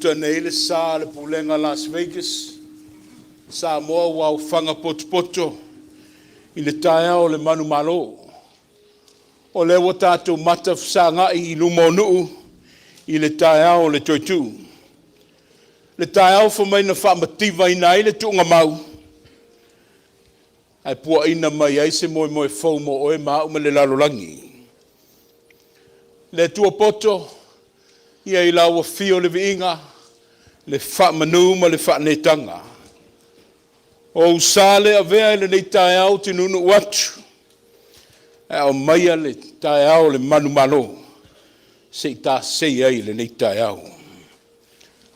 Tusa nei le sa le pulenga Las Vegas. Sa moa wau fanga poto i le taia o le manu malo. O le wa tātou mata fsanga i lumo nuu i le taia o le toitu. Le taia o whamai na whamativa i nai le tuunga mau. Ai pua ina mai ai se moe fau mo oe maa uma le lalolangi. Le tua poto, ia i laua fio le viinga, le whamanu ma le whanetanga. O usale a vea le nei tae au te nunu watu. E o maia le tae au le manu malo. Se ta sei ai le nei tae au.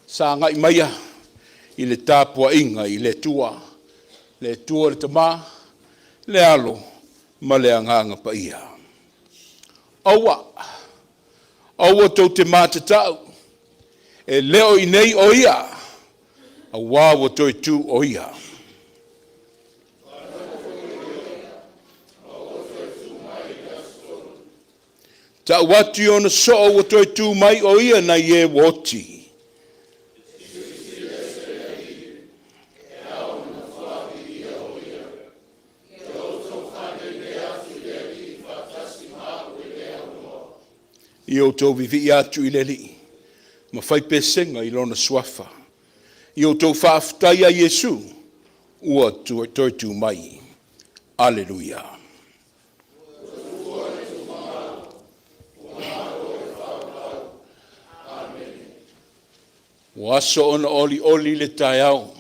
Sa ngai maia i le tāpua inga i le tua le tama, le alo, ma le anganga pa ia. Aua tau te mātatau, e leo i nei o ia, a wāwa toi tū o ia. Ta watu ona so o toi tū mai o ia na ye woti. I o tau vivi atu i leli, ma fai pesenga i lona swafa. I o tau whaaftai a Yesu, ua toi tu mai. Alleluia. Wa aso ona oli le tai au,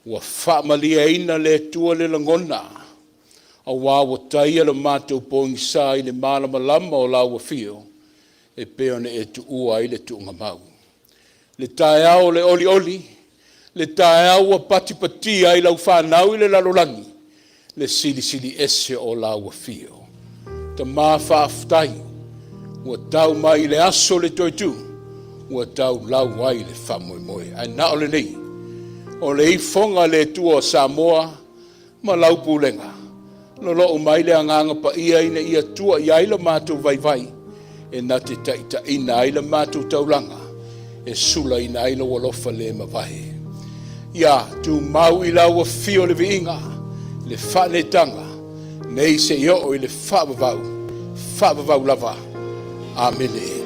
wa whaamalia ina le tua le langona, a wawa taia le mātou pōngi sā i le mālama lama o laua fio, e peone e tu ua i le tuunga mau. Le tae au le oli, le tae au a pati ai lau whanau i le lalolangi, le sili ese o laua fio. Ta mā whaaftai, ua tau mai le aso le toitu, ua tau lau ai le whamoimoe. Ai na ole nei, o le ifonga le tua o Samoa, ma lau pulenga. No lo mai le anganga pa ia ina ia tua ia ila mātou vai, e na te taita ina ila mātou taulanga, e sula ina ila walofa le mawai. Ia, tu mau ila wa fio le viinga, le whanetanga, nei se i le whabavau lava. Amene.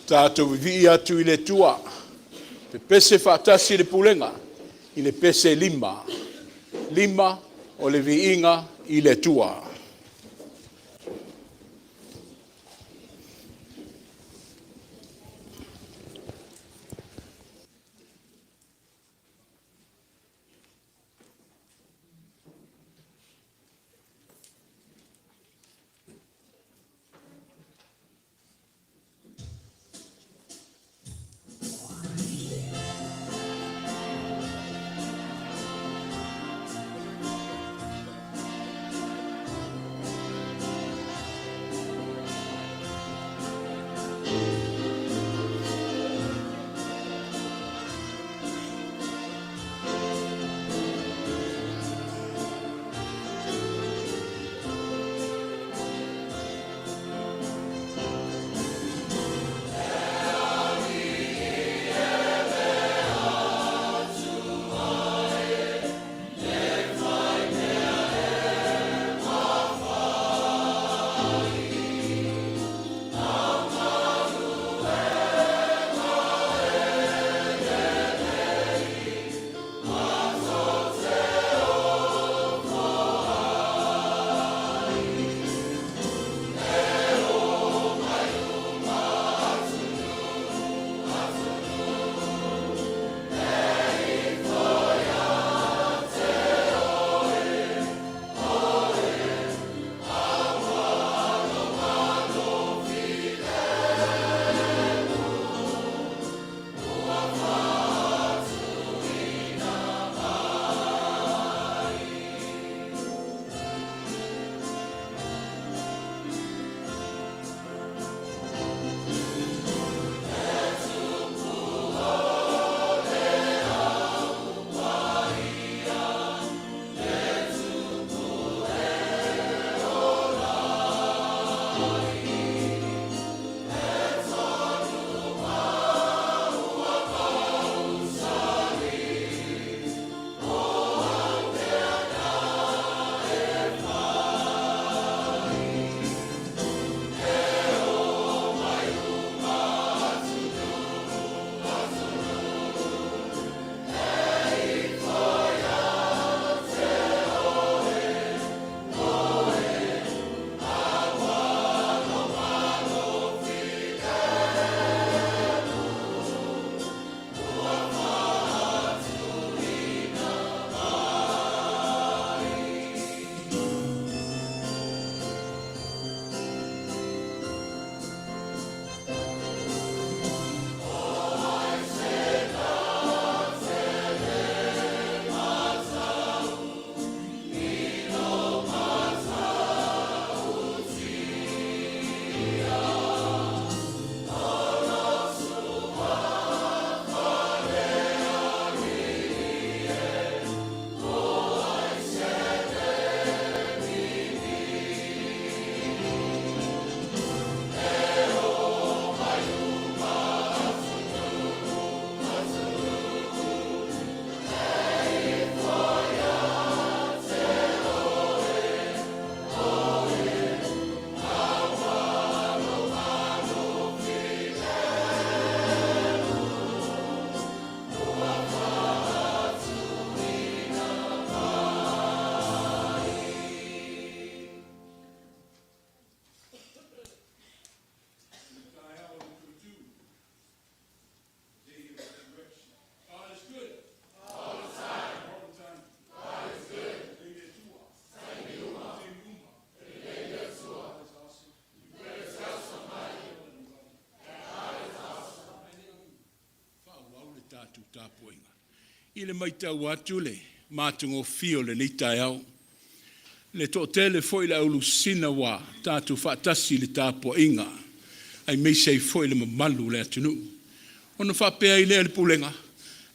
Tātou vivi atu i le tua, pe pese whaatasi le pulenga, i le pese lima o le viinga i le tua. tātou tāpuinga. I le mai tau atu le, mātungo fio le ni tai au. Le tō tele foi le aulu sina wā, tātou whaatasi le tāpuinga. Ai mei sei foi le mamalu le atunu. Ona whapea I le pulenga,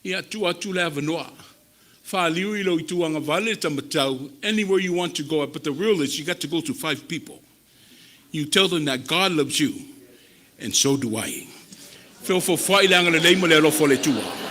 I atu le avanoa. Whaaliu I lo I tuanga vale tamatau, anywhere you want to go, but the real is you got to go to 5 people. You tell them that God loves you, and so do I. Feel for whailanga le leima le alofo le tua.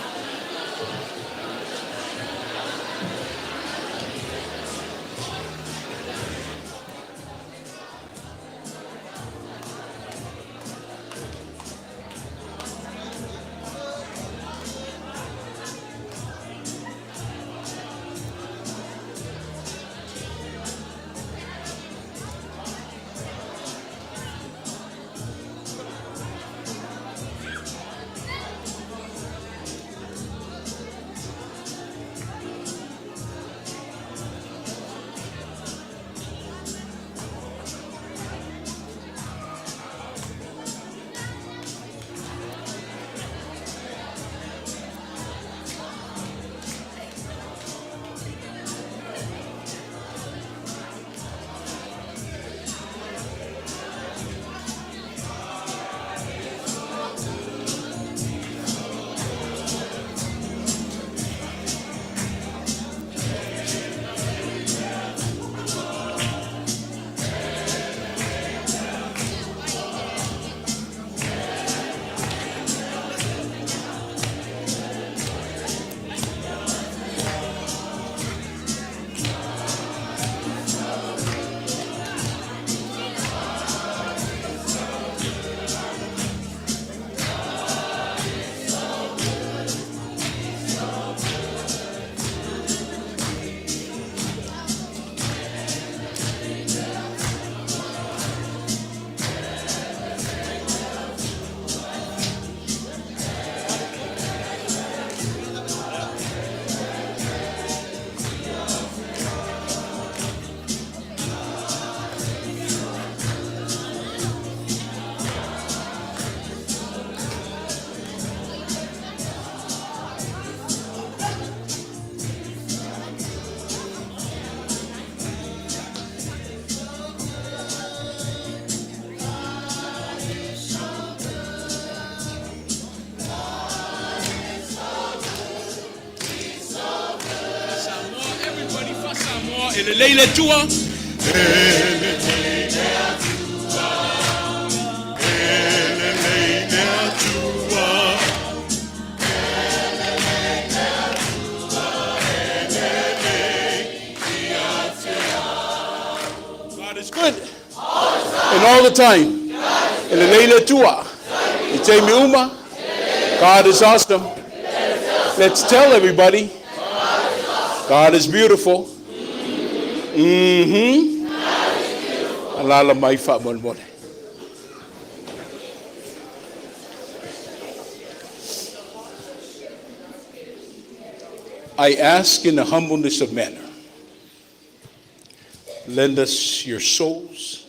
E le leile tua. God is good. And all the time. E le leile tua. I te me uma. God is awesome. Let's tell everybody. God is beautiful. Alala mai fa mon mon. I ask in the humbleness of manner, lend us your souls,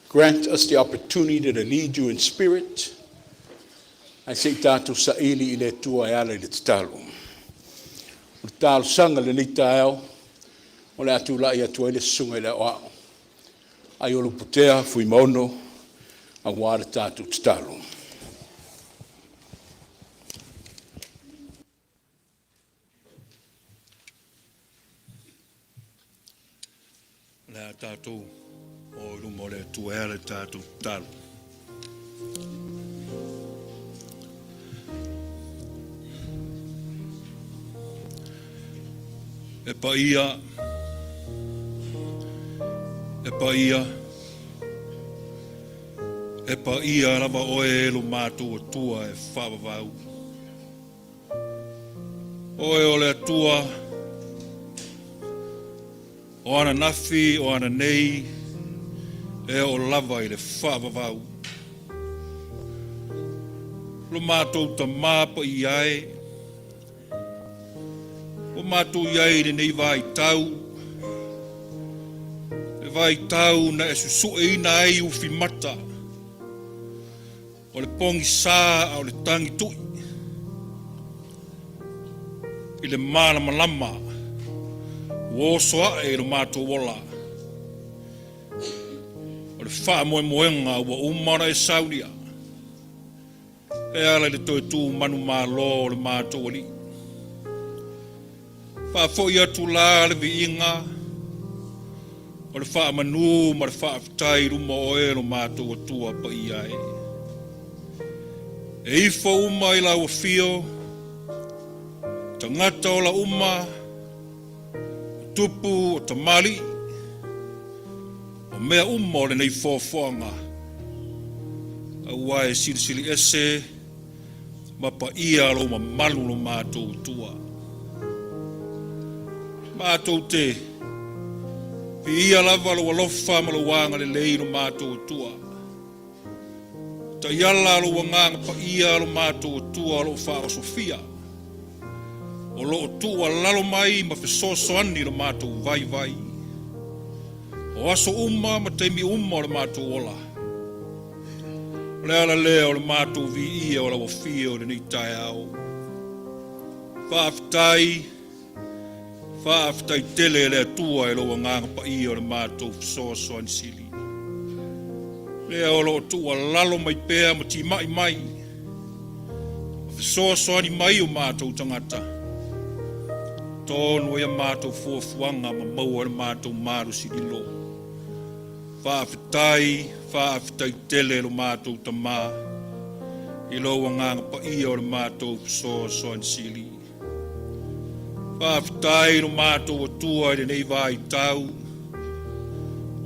grant us the opportunity to lead you in spirit. I say tatu sa ili ile tua ala ile talo. Talo sanga le ni tao. O le atu la ia tuaile sunga le oa. Ai olu putea fui maono a wāra tātu talo. Le tātu o lumo le tuea le tātu talo. E pa ia E pa ia rama oe elu mātua tua e whawawau. Oe o le atua, o ana nafi, o ana nei, e o lava I le whawawau. Lo mātou ta māpa I ai, o mātou I ai le nei vai tau, vai tau na e susue ina ai uwhi mata. O le pongi sā au le tangi tui. le malama lama. Wo soa e lo mato wola. O le wha moe moenga ua umara e sauria. E ala le toi tū manu mā lo le mato wali. Wha fo ia tu la le vi inga. O le wha manu ma le wha aftai ruma o e lo mato o tua pa ia e. E ifo uma i la ua fio. Tangata o la uma. Tupu o tamali. O mea uma o le nei fōwhanga. Aua e sili ese. Mapa ia lo ma malu lo mātou tua. Mātou te. Pi ia lava lo alofa ma lo wanga le leiro mātou tua. Ta iala lo wanganga pa ia lo mātou tua lo wha o Sofia. O lo tua lalo mai ma fesoso ani lo mātou vai. O aso uma ma teimi uma lo mātou ola. O le ala lea o le mātou vi ia o la wafia o le ni tai au. Whaaftai tele le atua e lo wanganga pa ia o le mātou fesoso ani sili. Lea o lo tua lalo mai pēa ma ti mai. Fesoso ani mai o mātou tangata. Tōnu e mātou fuafuanga ma maua le mātou maru sigilo. Whaafetai tele lo mātou tamā. I lo wanganga pa ia o le mātou so ansili. Whaafetai lo mātou o tua i nei vai tau.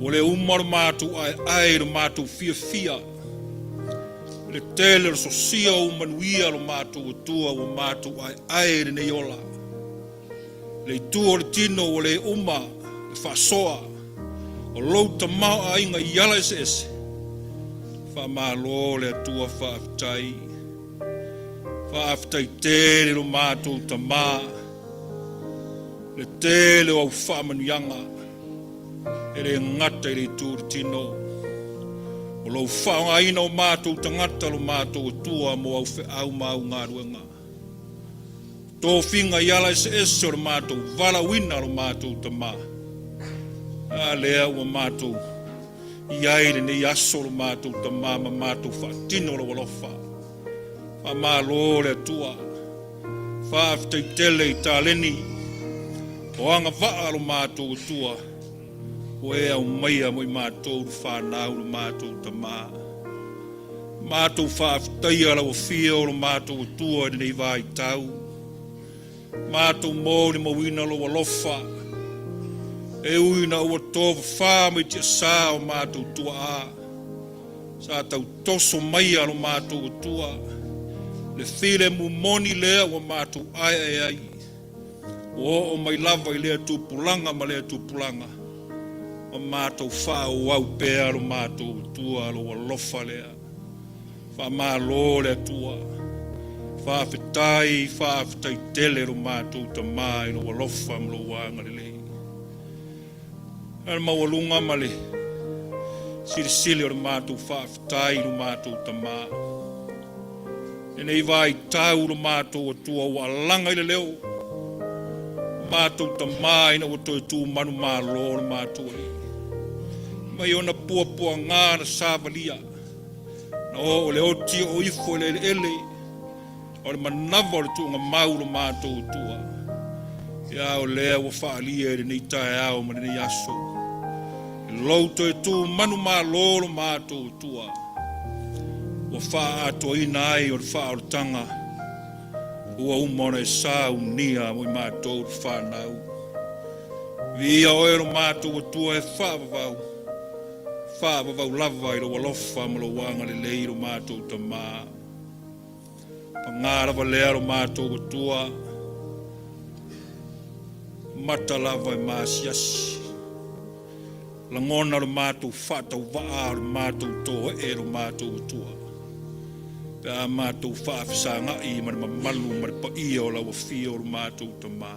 O le umar mātou ai lo mātou fia. Le tele lo sosia o manuia lo mātou o tua o mātou ai nei ola. Le tua o le tino o le uma, le whasoa, o louta mau a inga i ala ese. Whamalo le atua whaaftai tele lo mātou tamā, le tele o au whamanuianga, e le ngata i le tua o le tino. O lau whaonga ina o mātou tangata lo mātou o tua mo au au mau ngā ruenga. Tō whinga i ala ese o le mātou, wala wina lo mātou tamā. A lea ua mātou, i aere nei aso lo mātou tamā, ma mātou whaatino lo walofa. Ma mālo le atua, whaaftai tele i tāleni, o anga waa lo mātou tua, o ea o maia mo i mātou lo whanau lo mātou tamā. Mātou whaaftai ala o fia o lo mātou tua i nei vai tau. Mātou mōri mawina lo walofa. E uina ua tōwa whāma i tia sā o mātou tua a. Sā tau toso mai alo mātou tua. Le while mu moni lea wa mātou ai. O mai lava i lea tūpulanga ma lea tūpulanga. Ma mātou wha o au pēa alo mātou tua alo walofa lea. Wha mā lō lea tua. Whaafetai tele lo mātou tamā i lo walofa mlo wanga le lei. Ana mawalunga ma le sili o le mātou whaafetai lo mātou tamā. E nei vai tau lo mātou o tua wa langa i le leo. Mātou tamā ina o toi tū manu mā lo le mātou le. Mai ona pua ngā na sāvalia. Na o le oti o ifo le ele. O le manawa o le tuunga mau lo mātou tua. Ia o lea wa whaalia e nei tae au ma nei aso. E lauto e tū manu mā lolo mātou tua. Wa wha ato ina ai o le wha o le tanga. Ua umona e sā unia mo i mātou le whanau. Via o e lo mātou tua e whaavavau. Whaavavau lava i lo walofa ma lo wanga le lei lo mātou tamā. Ngara valea lo mātou o tua. Mata lava e māsiasi. Langona lo mātou whatau waa lo mātou toa e lo mātou o tua. Pea mātou whaafisanga i mani mamalu mani pa ia o la wafia o lo mātou tamā.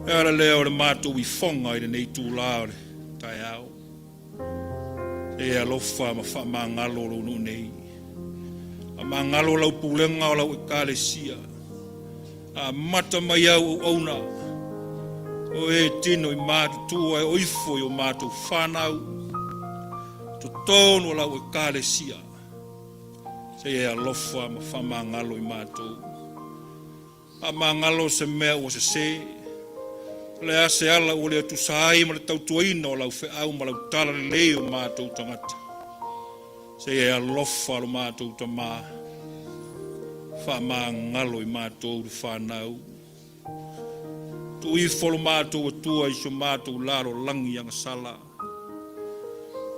Era leo le mātou i whonga i le nei tūlā o le tai au. E alofa ma wha mā ngalo lo nu nei. Ma ngalo lau pulenga o lau e kālesia. A mata mai au auna. O e tino I mātu tua e oifo I o mātu whanau. To tonu lau e kāle sia. Se e alofa ma whamangalo I mātou. Whamangalo se mea o se se. Le ase ala o le atu saai ma le tautuaina o lau fe au ma lau tala le leo mātou tangata. Se e alofa lo mātou tamaa. Whamangalo I mātou le whanau. Tu I folo mātou atua I so mātou laro langi anga sala.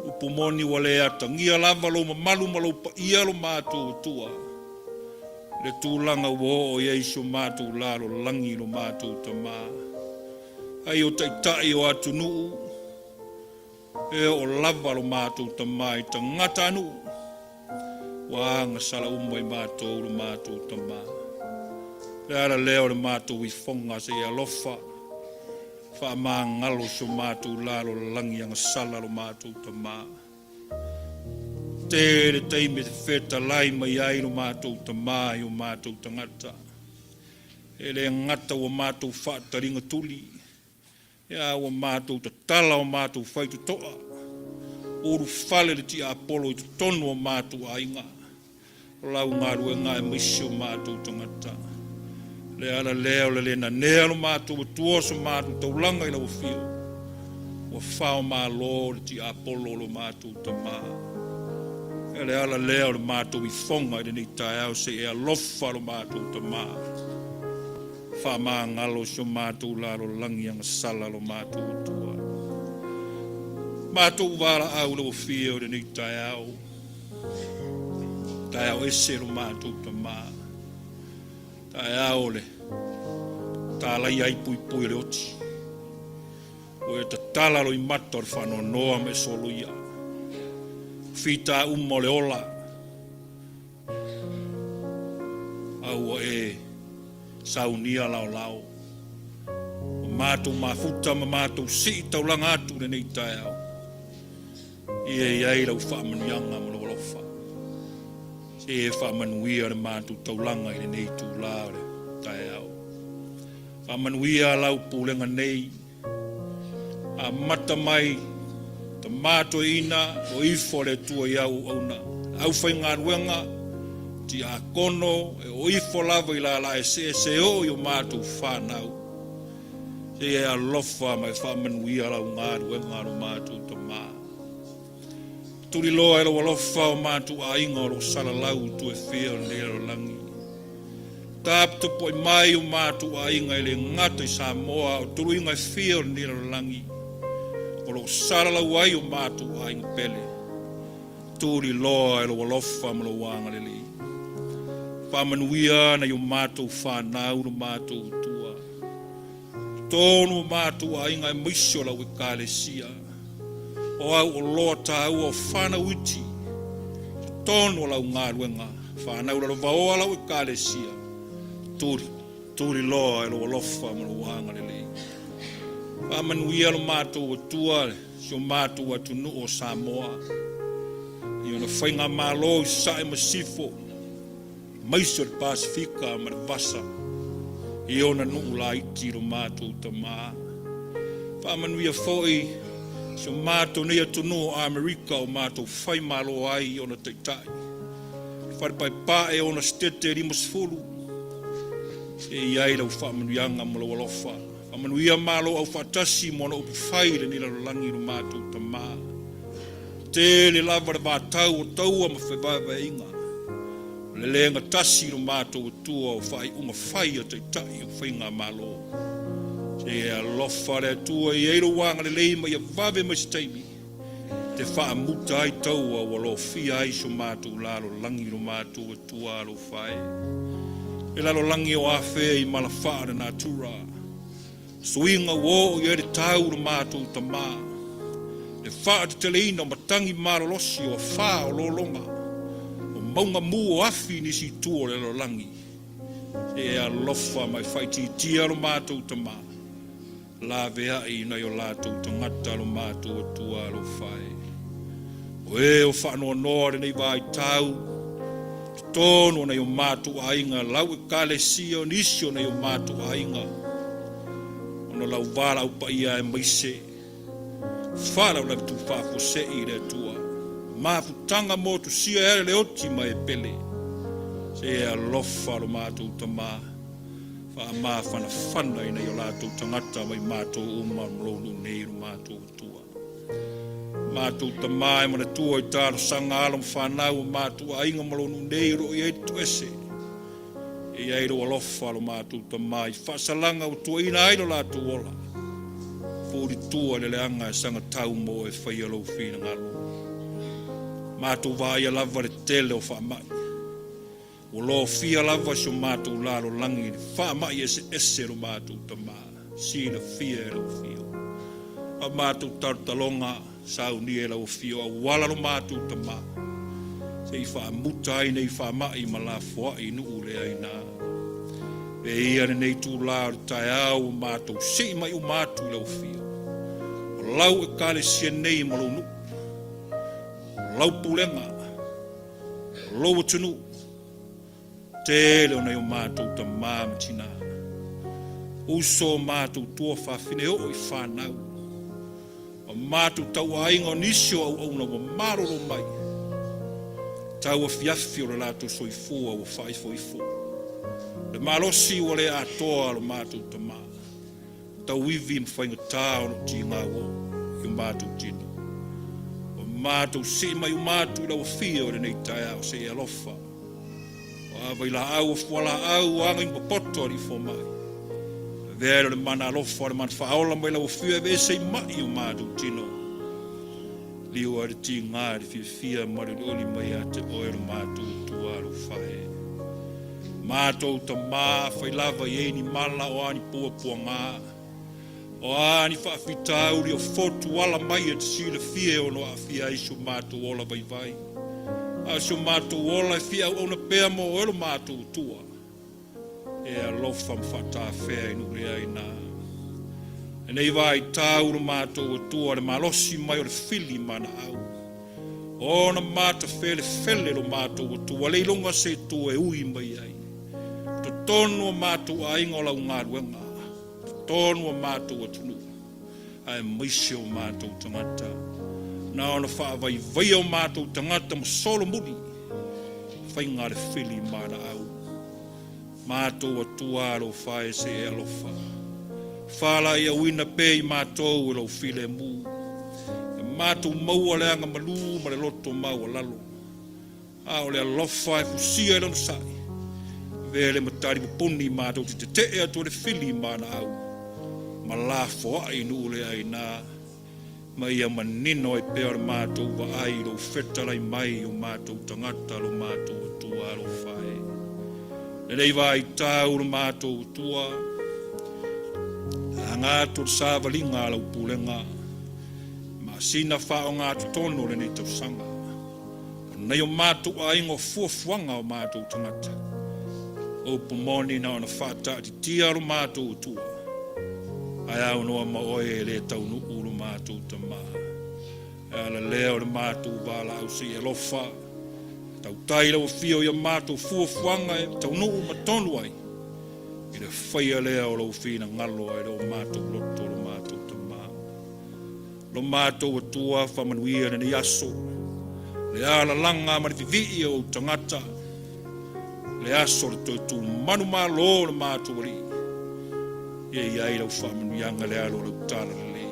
Upumoni wale ata ngia lava lo malu malo pa ia lo mātou atua. Le tūlanga wo o ia I so mātou laro langi lo mātou tamaa. Ai o taitai o atu nuu. E o lava lo mātou tamaa I tangata nuu. Wanga sala umai mātou lo mātou tamaa. Le ara leo le mātou I fonga se ia lofa. Wha maa ngalo so mātou lalo langi anga sala lo mātou tamaa. Tere teime te wheta lai mai ai lo mātou tamaa I o mātou tangata. E le ngata o mātou whaataringa tuli. Ia o mātou ta tala o mātou whaitu toa. Oru whale le ti Apollo I tonu o mātou ainga. Lau ngā ruenga e misi o mātou tangata. Le ala leo le lena nea lo mātou atua so mātou taulanga I lau whio. Wa whao mā lo le ti Apollo lo mātou tamaa. E le ala leo le mātou I whonga I le nei tai au se e alofa lo mātou tamaa. Wha mā ngalo so mātou laro langi anga sala lo mātou atua. Mātou wala au lau whio le nei tai au. Tai au ese lo mātou tamaa. Tai au le. Tā lai ai pui pui le oti. O e ta tala lo I mata o le whanoa noa me soluia. Whita umo le ola. Au o e saunia lao lao. O mātou mafuta ma mātou si taulanga atu le nei tai au. Ia iai lau whaamanuianga ma lo lofa. Se e whaamanuia le mātou taulanga I le nei tū lao le tai au. Whaamanuia lau pūlenga nei. A mata mai. Ta mātou ina o ifo le tua I au auna. Au whai ngā ruenga. Ti a kono e o ifo lava I la e se o I o mātou whanau. Se e a lofa mai whaamanuia lau ngā ruenga o mātou tamaa. Turi loa e lo alofa o mātou a inga o lo sala lau tu e whia o lea o langi. Tāpta po I mai o mātou a inga I le ngata I Samoa o turu inga I whia o lea o langi. O lo sala lau ai o mātou a inga pele. Turi loa e lo alofa ma lo wanga le li. Whamanuia na I o mātou whanau no mātou tua. Tōnu o mātou a inga e misio lau e kālesia. O au o loa tāu o whanau iti. Tōnu o lau ngā ruenga. Whanau lau vaoa lau e kālesia. Turi loa e lo alofa ma lo wanga le li. Whamanuia lo mātou o tua si o mātou atu nu o Samoa. I ona whainga mālo I sae masifo. Maiso le Pasifika ma le vasa. I ona nu la iti lo mātou tamaa. Whamanuia foi so mātou nei atu nu o Amerika o mātou whai mālo ai I ona teitai. Wharipai pā e ona stete rimas fulu. E iai lau whamanuianga ma lo alofa. Whamanuia mālo au whatasi mo na upi whai le nila lo langi lo mātou tamaa. Te le lava le mātau o taua ma whewaiwa inga. Le lenga tasi lo mātou o tua o whai unga whai a teitai o whainga mālo. Se e alofa le tua I eiro wanga le leima I a vave ma staimi. Te wha muta ai taua o alo fia ai so mātou lalo langi lo mātou o tua alo whai. E lalo langi o awhe I malawha na tura. Suinga wo I ere tau lo mātou tamaa. E wha te teleina o matangi marolosi o wha o lolonga. O maunga mu o afi nisi tua le lo langi. E alofa mai whaiti tia lo mātou tamaa. La vea I na yo lātou tangata lo mātou atua lo whai. O e o whanua noa nei vai tau. Tono na yo mātou ainga, lau e kālesia o nisio na yo mātou ainga. Ono lau wala upa ia e maise. Whara lau tu whafo se I le tua. Mafutanga mo tu sia ere le oti mai e pele. Se e alofa lo mātou tamā. Wha mā whana whana ina yo lātou tangata mai mātou uma mlonu neiru mātou tua. Mātou tamā e mana tua I tāro sanga alam whanau mātou ainga mlonu neiru I eitu ese. E airo alofa lo mātou tamā I whasalanga o tua ina airo lātou ola. Pūri tua le leanga e sanga tau mo e whaialo whina ngalo. Mātou vāia lava le tele o whamai. O lo fia lava so mātou lalo langi ni whamai ese lo mātou tamā. Sina fia e lau fio. A mātou tartalonga sau ni e lau fio. A wala lo mātou tamā. Se I whamuta ai nei whamai ma la fua I nuu le aina. E ia nei tū lao tai au mātou. Se mai o mātou lau fio. O lau e kale sia nei ma lo nuu. Lau pulenga, lau tunu, te leo na yo mātou ta māmatina. Uso mātou tua whawhine o I whanau. O mātou tau ainga nisio au na wa maroro mai. Tau a fiafi o le lātou soifua o whaifoifo. Le malosi o le atoa lo mātou ta mā. Tau iwi mwhainga tāo no ti ngā o yo mātou tino. Mātou se mai o mātou lau fia o nei tai au se e alofa. O awai la au o fuala au anga I papoto ari fo mai. Vero le mana alofa le mana whaola mai lau fia ve se mai o mātou tino. Liu ari ti ngāri fia mari oli mai a te oero mātou tua alo whae. Mātou ta mā whai lava I eini mala o ani pua pua ngā. O ani whaafitauri o fotu wala mai e te sila fie o no a fia I so mātou ola vai vai. A so mātou ola e fia o na pēa mo o elo mātou tua. E a lofa mwhata whea inu lea I nā. E nei vai tāu no mātou o tua le malosi mai o le fili mana au. O na māta fele fele lo mātou o tua leilonga se tua e ui mai ai. To tonu o mātou a ingola o ngā ruenga. Tonu o mātou o tunu. Ai maise o mātou tangata. Nā ona whaavai vai o mātou tangata ma solo muni. Whainga le whili mana au. Mātou o tuaro whae se e alofa. Whala ia wina pei mātou e lau while mū. E mātou maua leanga malu ma le loto maua lalo. A o le alofa e fusia e lano sai. Vele matari mapuni mātou te te atu le whili mana au. Ma la fo ai nu le ai nā. Ma ia manino e pea le mātou wa ai lo whetalai mai o mātou tangata lo mātou o tua lo whae. E rei vai tāu lo mātou o tua. A ngātou sāwalinga lau pulenga. Ma sina whao ngātou tono le nei tau sanga. O nei o mātou a ingo fuafuanga o mātou tangata. O pumoni na ona whata ati tia lo mātou o tua. Ai au noa ma oe le tau nu uru mātou ta mā. E ala leo le mātou wala au si e lofa. Tau taira o fio ia mātou fuafuanga e tau nu ma tonu ai. I le whaia leo lau whina ngalo ai lo mātou loto lo mātou ta mā. Lo mātou o tua whamanuia ni aso. Le ala langa ma ni vivi o tangata. Le aso le tu manu mā lo le mātou ri. Ia lau whamanuianga le alo lau tala le lei.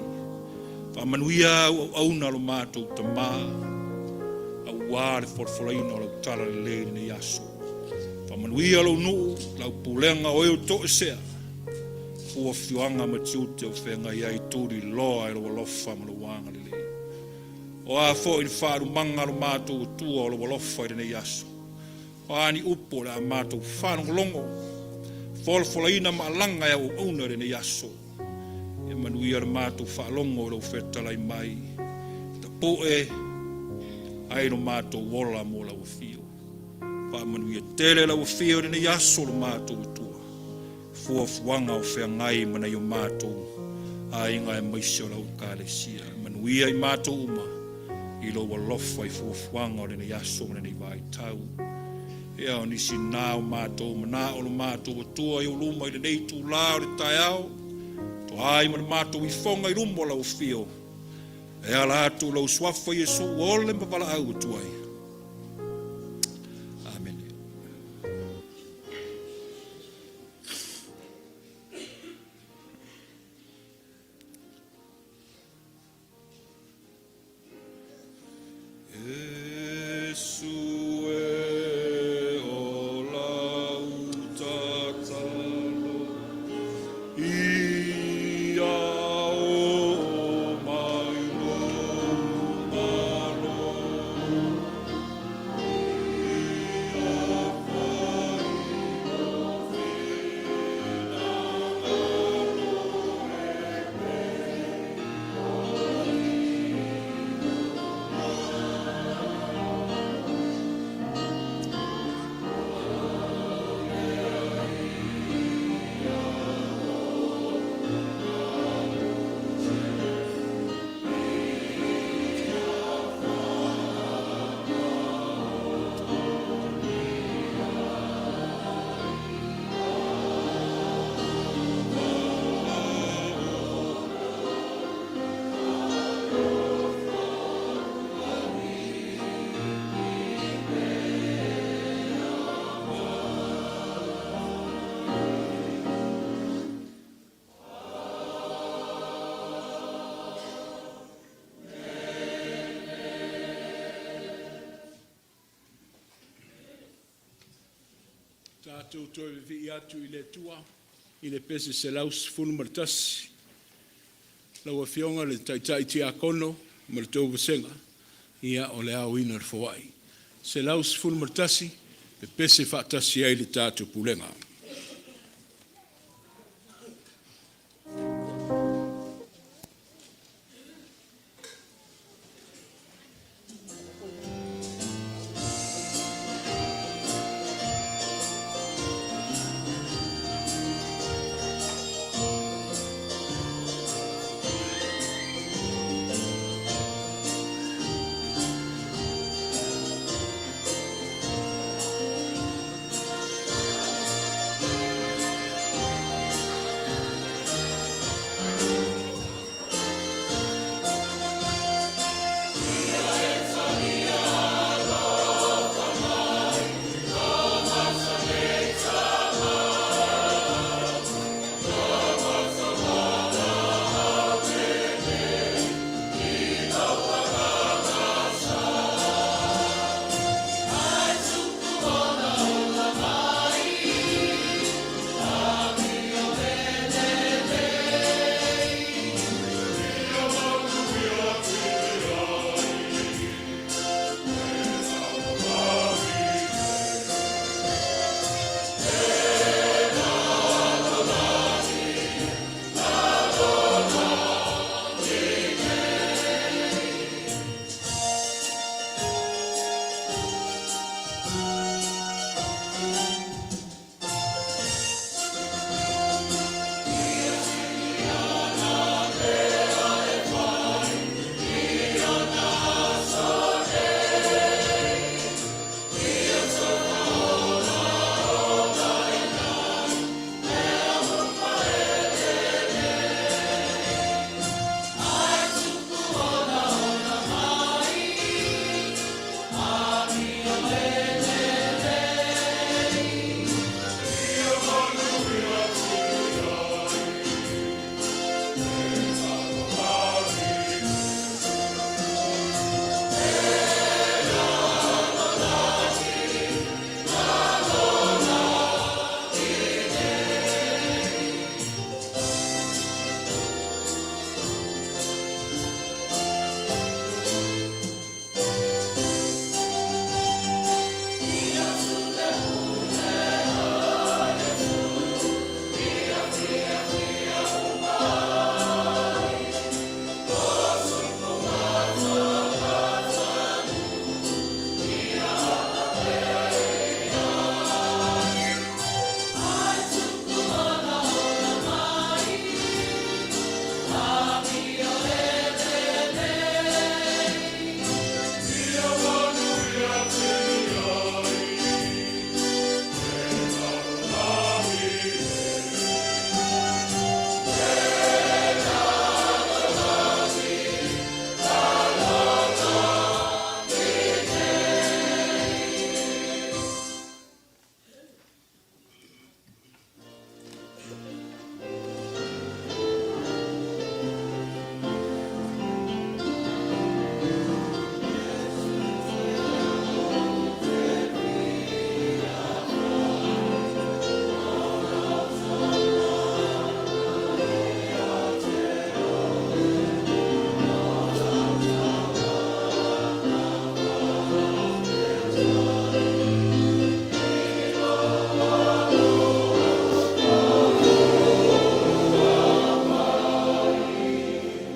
Whamanuia au na lo mātou ta mā. Au wāre whorwholaina lau tala le lei ni aso. Whamanuia lau nuu, lau pulenga o eo to e sea. Fua whiwanga ma tiute o whenga iai tūri loa e lau alofa ma lau wanga le lei. O a fo in wharu manga lo mātou o tua o lau alofa i nei aso. O ani upo le a mātou whanong longo. Wholawholaina ma alanga e o auna rene yaso. E manuia ra mātou whaalongo rau whetalai mai. Ta poe, ai no mātou wola mo lau fio. Whaamanuia tere lau fio rene yaso lo mātou tua. Fuafuanga o whea ngai mana i o mātou. A inga e maisio lau kālesia. Manuia i mātou uma. I lo walofa i fuafuanga o rene yaso rene vai tau. Ia o nisi nā o mātou mana o lo mātou atua i o luma i le nei tū la o le tai au. To ai ma le mātou i fonga i rumo la o fio. E ala atu lau swafa Yesu o le mawala au tuai. Amen. Yesu e o lau tatalo ia o mai lomalo ia vai o Tātou toi vi atu i le tua, i le pese se laus funu maritasi. Lau a fionga le taitai ti a kono, maritou vasenga, ia o le au ina rfawai. Se laus funu maritasi, le pese whaatasi ai le tātou pulenga.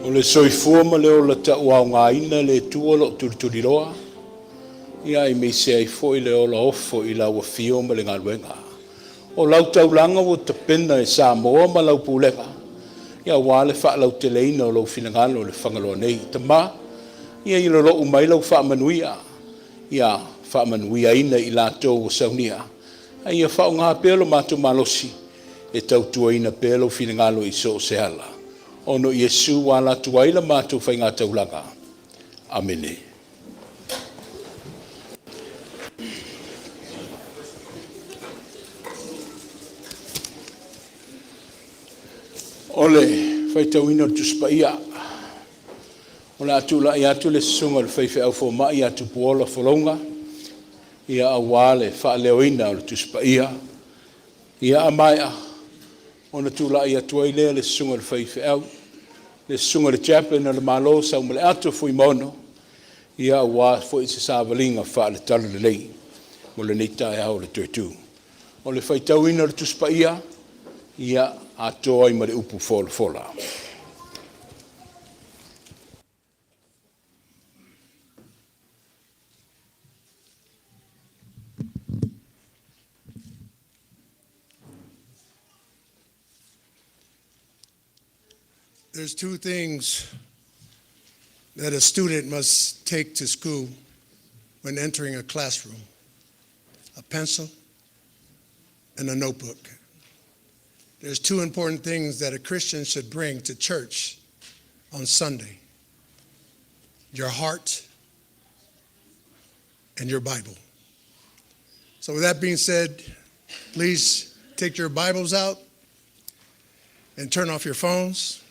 O le soifua ma leo la tauaogaina le tua lo tulituliloa. Ia I me se ai foi le ola ofo I la wafio ma le galuega. O lau taulaga ua tapena e Samoa ma lau pulega. Ia ua le faalauteleina o lau finagalo le fagaloa nei. Tamā, ia I lolo'u mai lau faamanuia. Ia faamanuiaina I latou ua saunia. Ia whaunga pēr lo mātou malosi. E tautuaina pēr lo finagalo I so se ala. Ono Yesu wa la tuaila mātou whainga taulaga. Amene. Ole, whaitauina tu spaia. Ole atu la atu le sunga le whaiwhi au fo mai atu puola wholonga. Ia awale whaaleoina le tu spaia. Ia amaia. Ona tu la atu ailea le sunga le whaiwhi au. Le sunga le chaplain le malo sa umale atu fui mono. Ia awa fo isi savalinga whaale tala le lei. Mo le neita e hao le tuetu. Ole whaitauina le tu spaia. Ia atoa I mare upu fola. There's two things that a student must take to school when entering a classroom: a pencil and a notebook. There's two important things that a Christian should bring to church on Sunday: your heart and your Bible. So with that being said, please take your Bibles out and turn off your phones.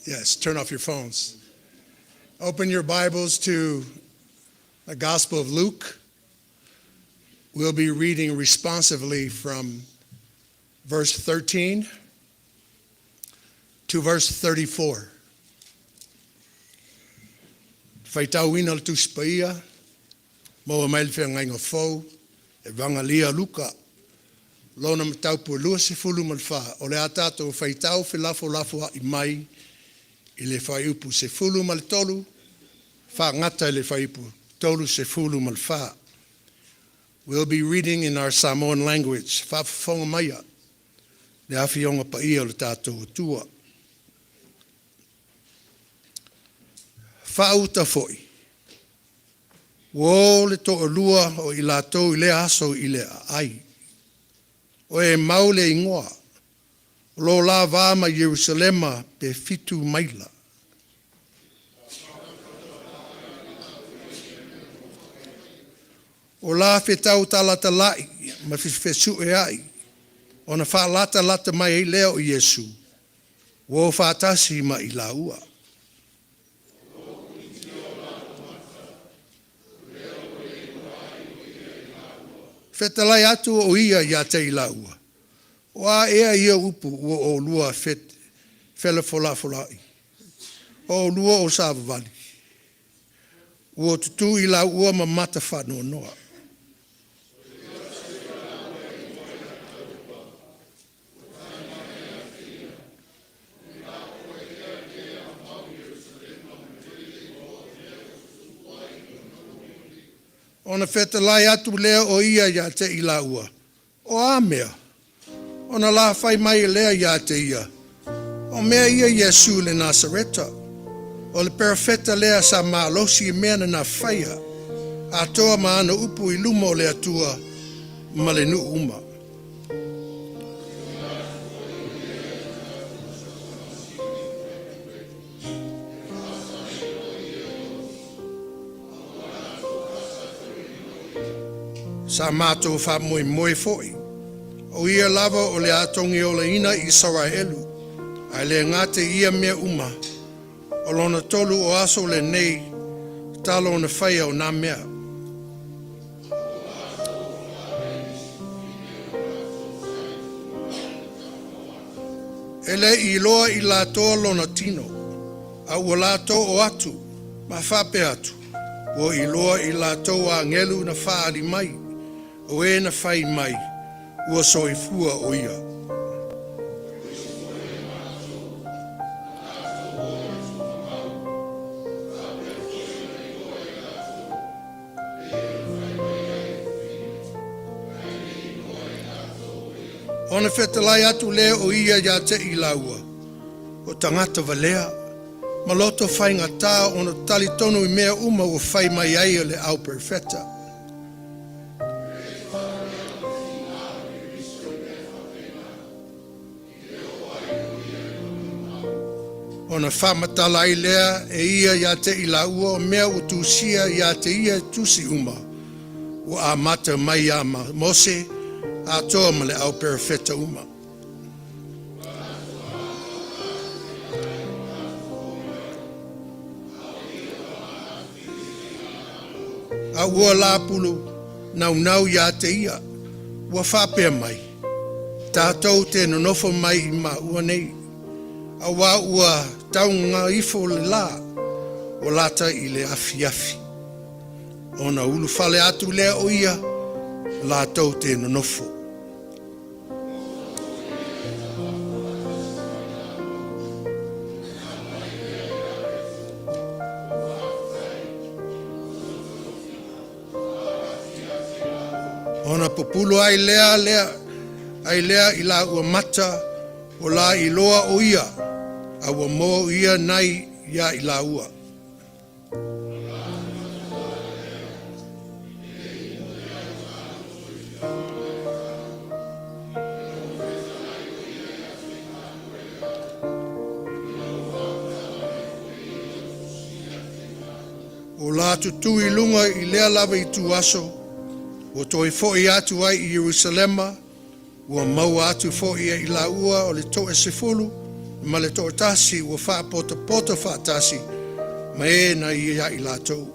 Yes, turn off your phones. Open your Bibles to the Gospel of Luke. We'll be reading responsively from verse 13 to verse 34. Faitauina le tuspaia, mo mail fe ngai ngofo, e vangalia Luka. Lona matau po lua se fulu malfa, o le atato faitau fe lafo I mai, I le faiupu se fulu mal tolu, fa ngata le faiupu, tolu se fulu malfa. We'll be reading in our Samoan language. Whafonga maia. Le awhionga paia le tātou tua. Whauta foi. Wo le toa lua o I lātou I le aso I le ai. O e mau le ingoa. Lo la vama Jerusalema pe fitu maila. O la fetau talata lai, ma fesu e ai. O na wha lata mai e leo I Yesu. Wo whatasi ma I la ua. Fetalai atu o ia te I la ua. Wa ea ia upu o lua fele folai. O lua o savavali. O tutu I la ua ma mata whanua noa. Ona fetalai atu lea o ia te I la ua. O a mea. Ona la fai mai lea ia te ia. O mea ia Yesu le Nasareta. O le perfeta lea sa maalosi I mea na whaia. A toa maana upu I luma o le atua ma le nu uma. Sa mātou wha moe foi. O ia lava o le atongi o le ina I Saraelu. Ai le ngate ia mea uma. O lona tolu o aso le nei. Talo na whaia o nā mea. Ele I loa I lātoa lona tino. A ua lātoa o atu. Ma whape atu. O I loa I lātoa a ngelu na whaari mai. O e na whai mai, ua soifua o ia. Ona whetalai atu lea o ia ia te I laua. O tangata valea. Ma loto whainga tā ona tali tonu I mea uma o whai mai ai o le au perfeta. Ona whamatala I lea e ia ia te I laua o mea o tūsia ia te ia tusi uma. O a mata mai a mose a toa ma le au perfeta uma. A ua la pulu nau ia te ia. Ua whapea mai. Tātou te nonofo mai I ma ua nei. A wā ua taunga ifo le la. O lata I le afi afi. Ona ulu fale atu lea o ia. La tau te nonofo. Ona populo ai lea I la ua mata o la I loa o ia a ua mo ia nai ia I la ua. O la tutu I lunga I lea lava I tu aso o toi fo'i atu ai I Jerusalema, ua mau atu fo'i I la ua o le to'e sefulu, ma le to'e tasi ua wha pota wha tasi, ma e na ia I la tou.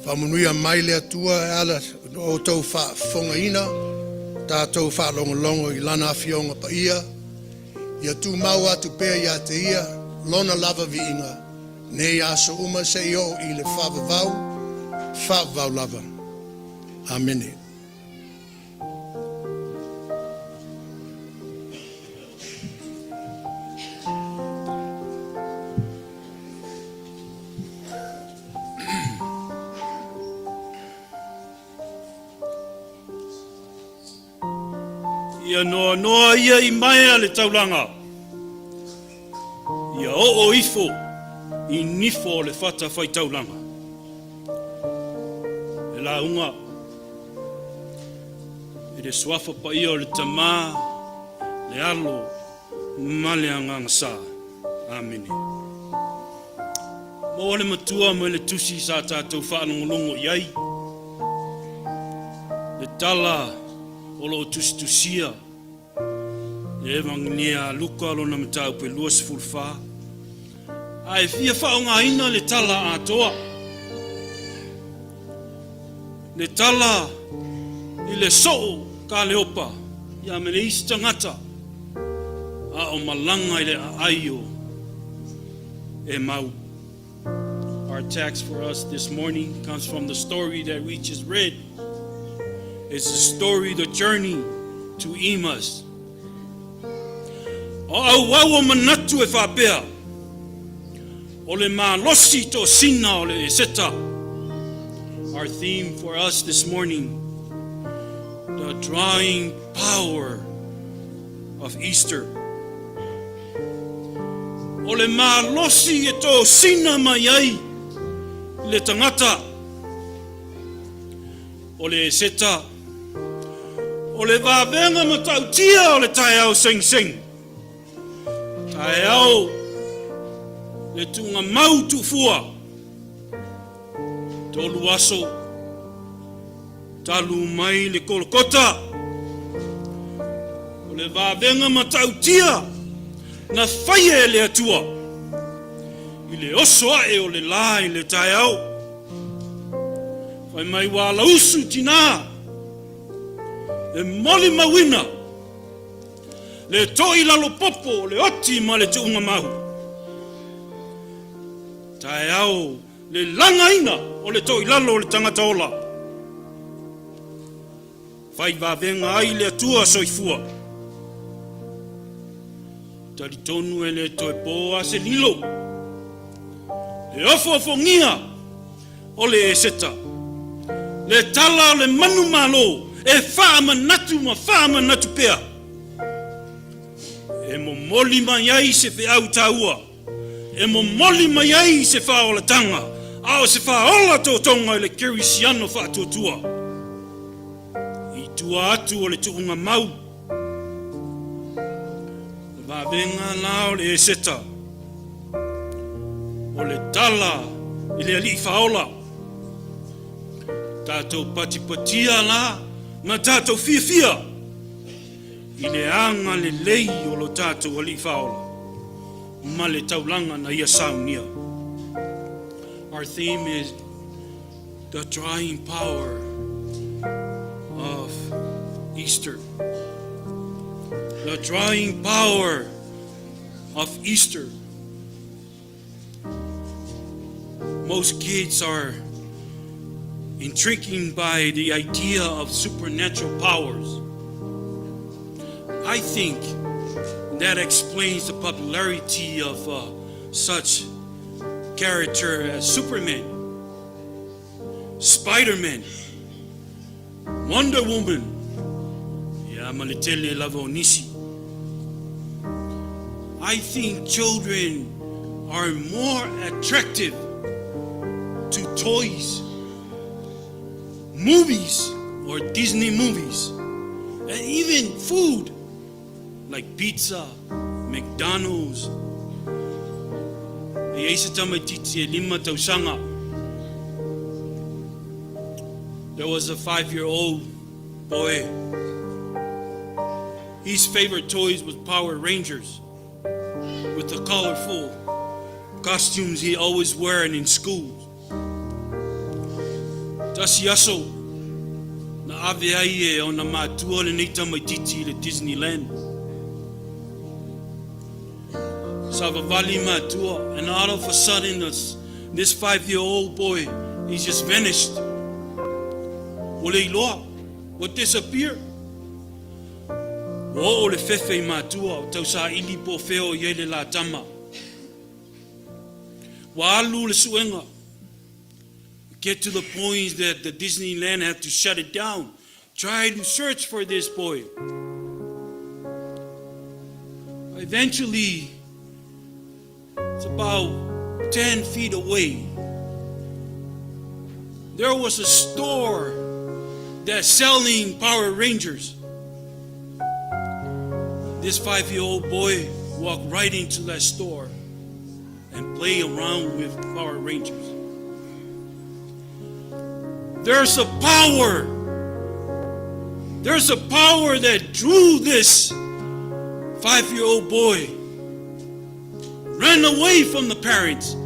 Whamunuia mai le atua ala o tau wha whongaina, tātou wha longo I lana awhionga pa ia, ia tu mau atu pea ia te ia, lona lava viinga, ne aso uma se I o I le whavavau lava. Amene. Ia noa ia I mai le taulanga. Ia o ifo I nifo le fata whai taulanga. E la unga. E le swafa pa ia o le tamā, le alo, ma le anganga sa. Amene. Mo le matua mo le tusi sa tātou whaanongolongo iai. Le tala o lo tusia. E vangia luka lo na matau pe luas fulfa. Ai fia whaonga ina le tala atoa. Le tala I le soo ka le opa. Ia me le isi tangata. A o malanga I le aio. E mau. Our text for us this morning comes from the story that we just read. It's the story, the journey to Emmaus. O au wawa manatu e whapea. O le malosi to sina o le seta. Our theme for us this morning, the drawing power of Easter. O le malosi e to sina mai ai le tangata. O le seta. O le vavenga matautia o le tae au sing. Tae au le tunga mau tufua. Tolu aso. Talu mai le kolokota. O le vavenga matautia na whaia le atua. I le oso ae o le la I le tae au. Whai mai wā lausu tina. E moli mawina. Le toi lalo popo, le oti ma le tuunga mahu. Tae au, le langa ina o le toi lalo o le tangata ola. Whai wawenga ai le atua soifua. Tari tonu e le toi poa se lilo. E ofo ngia o le seta. Le tala le manu malo e whaama natu pea. E mo moli mai ai se fe au taua. E mo moli mai ai se whaola tanga. Ao se whaola tō tonga i le kirisiano whaatotua. I tua atu o le tuunga mau. Vavenga lao le seta. O le tala i le ali whaola. Tātou patipatia la, ngā tātou fia. I le anga le lei o lo tātou ali whaola. Ma le taulanga na ia saunia. Our theme is the drawing power of Easter. The drawing power of Easter. Most kids are intrigued by the idea of supernatural powers. I think that explains the popularity of such character as Superman, Spider-Man, Wonder Woman, Malitele Lavonisi. I think children are more attractive to toys, movies, or Disney movies, and even food like pizza, McDonald's. There was a 5-year-old boy. His favorite toys was Power Rangers, with the colorful costumes he always wearing in school. Tasiaso na ave ai o na matua le nei tamaititi le Disneyland. Savavali matua, and all of a sudden this 5-year-old boy, he just vanished. Ole what disappeared? O le fefe matua tau sa ili po feo yele la tama. Wa alu le suenga. Get to the point that the Disneyland had to shut it down. Try to search for this boy. Eventually, it's about 10 feet away. There was a store that's selling Power Rangers. This 5-year-old boy walked right into that store and played around with Power Rangers. There's a power. There's a power that drew this 5-year-old boy. Ran away from the parents.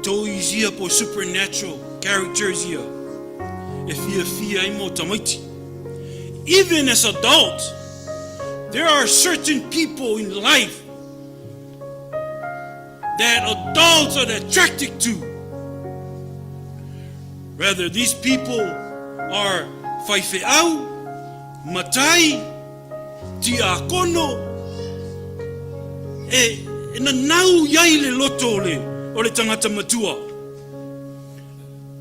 Ito po supernatural characters here. Even as adults, there are certain people in life that adults are attracted to. Rather, these people are faifeau, matai, tiakono, e na nau yai le loto o le tangata matua.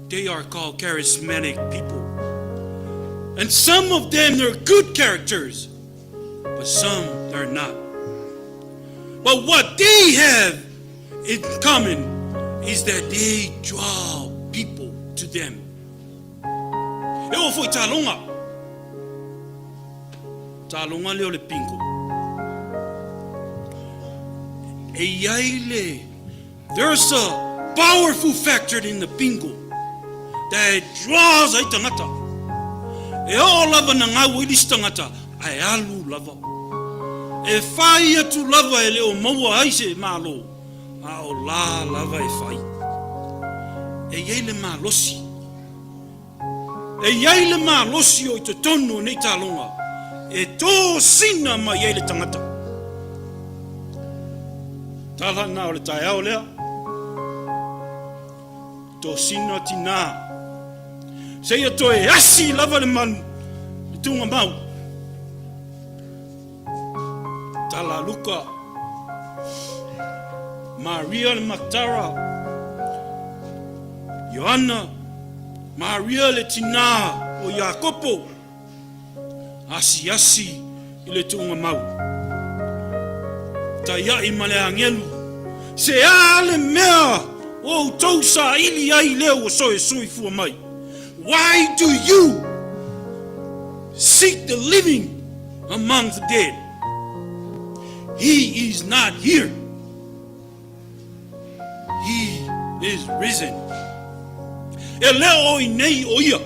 They are called charismatic people. And some of them, they're good characters, but some they're not. But what they have in common is that they draw people to them. Eo foi talonga. Talonga leo le pingo. E yaile. There's a powerful factor in the bingo that draws ai tangata. E o lava na ngau i tangata ai alu lava. E fai atu lava e leo maua ai se malo. A o la lava e fai. E iei le malosi. E iei le malosi o i te tonu nei talonga. E tō sina ma iei le tangata. Tala na o le tai au lea. Tō sina tina. Seia tō e asi lava le manu. Le tunga mau. tala luka. Maria le Magdala. Ioana. Maria le tina o Iakopo. Asi ile tunga mau. Taia i male angelu. Se ale mea o tausa ili ai leo o soe sui fua mai. Why do you seek the living among the dead? He is not here. He is risen. E leo i nei o ia.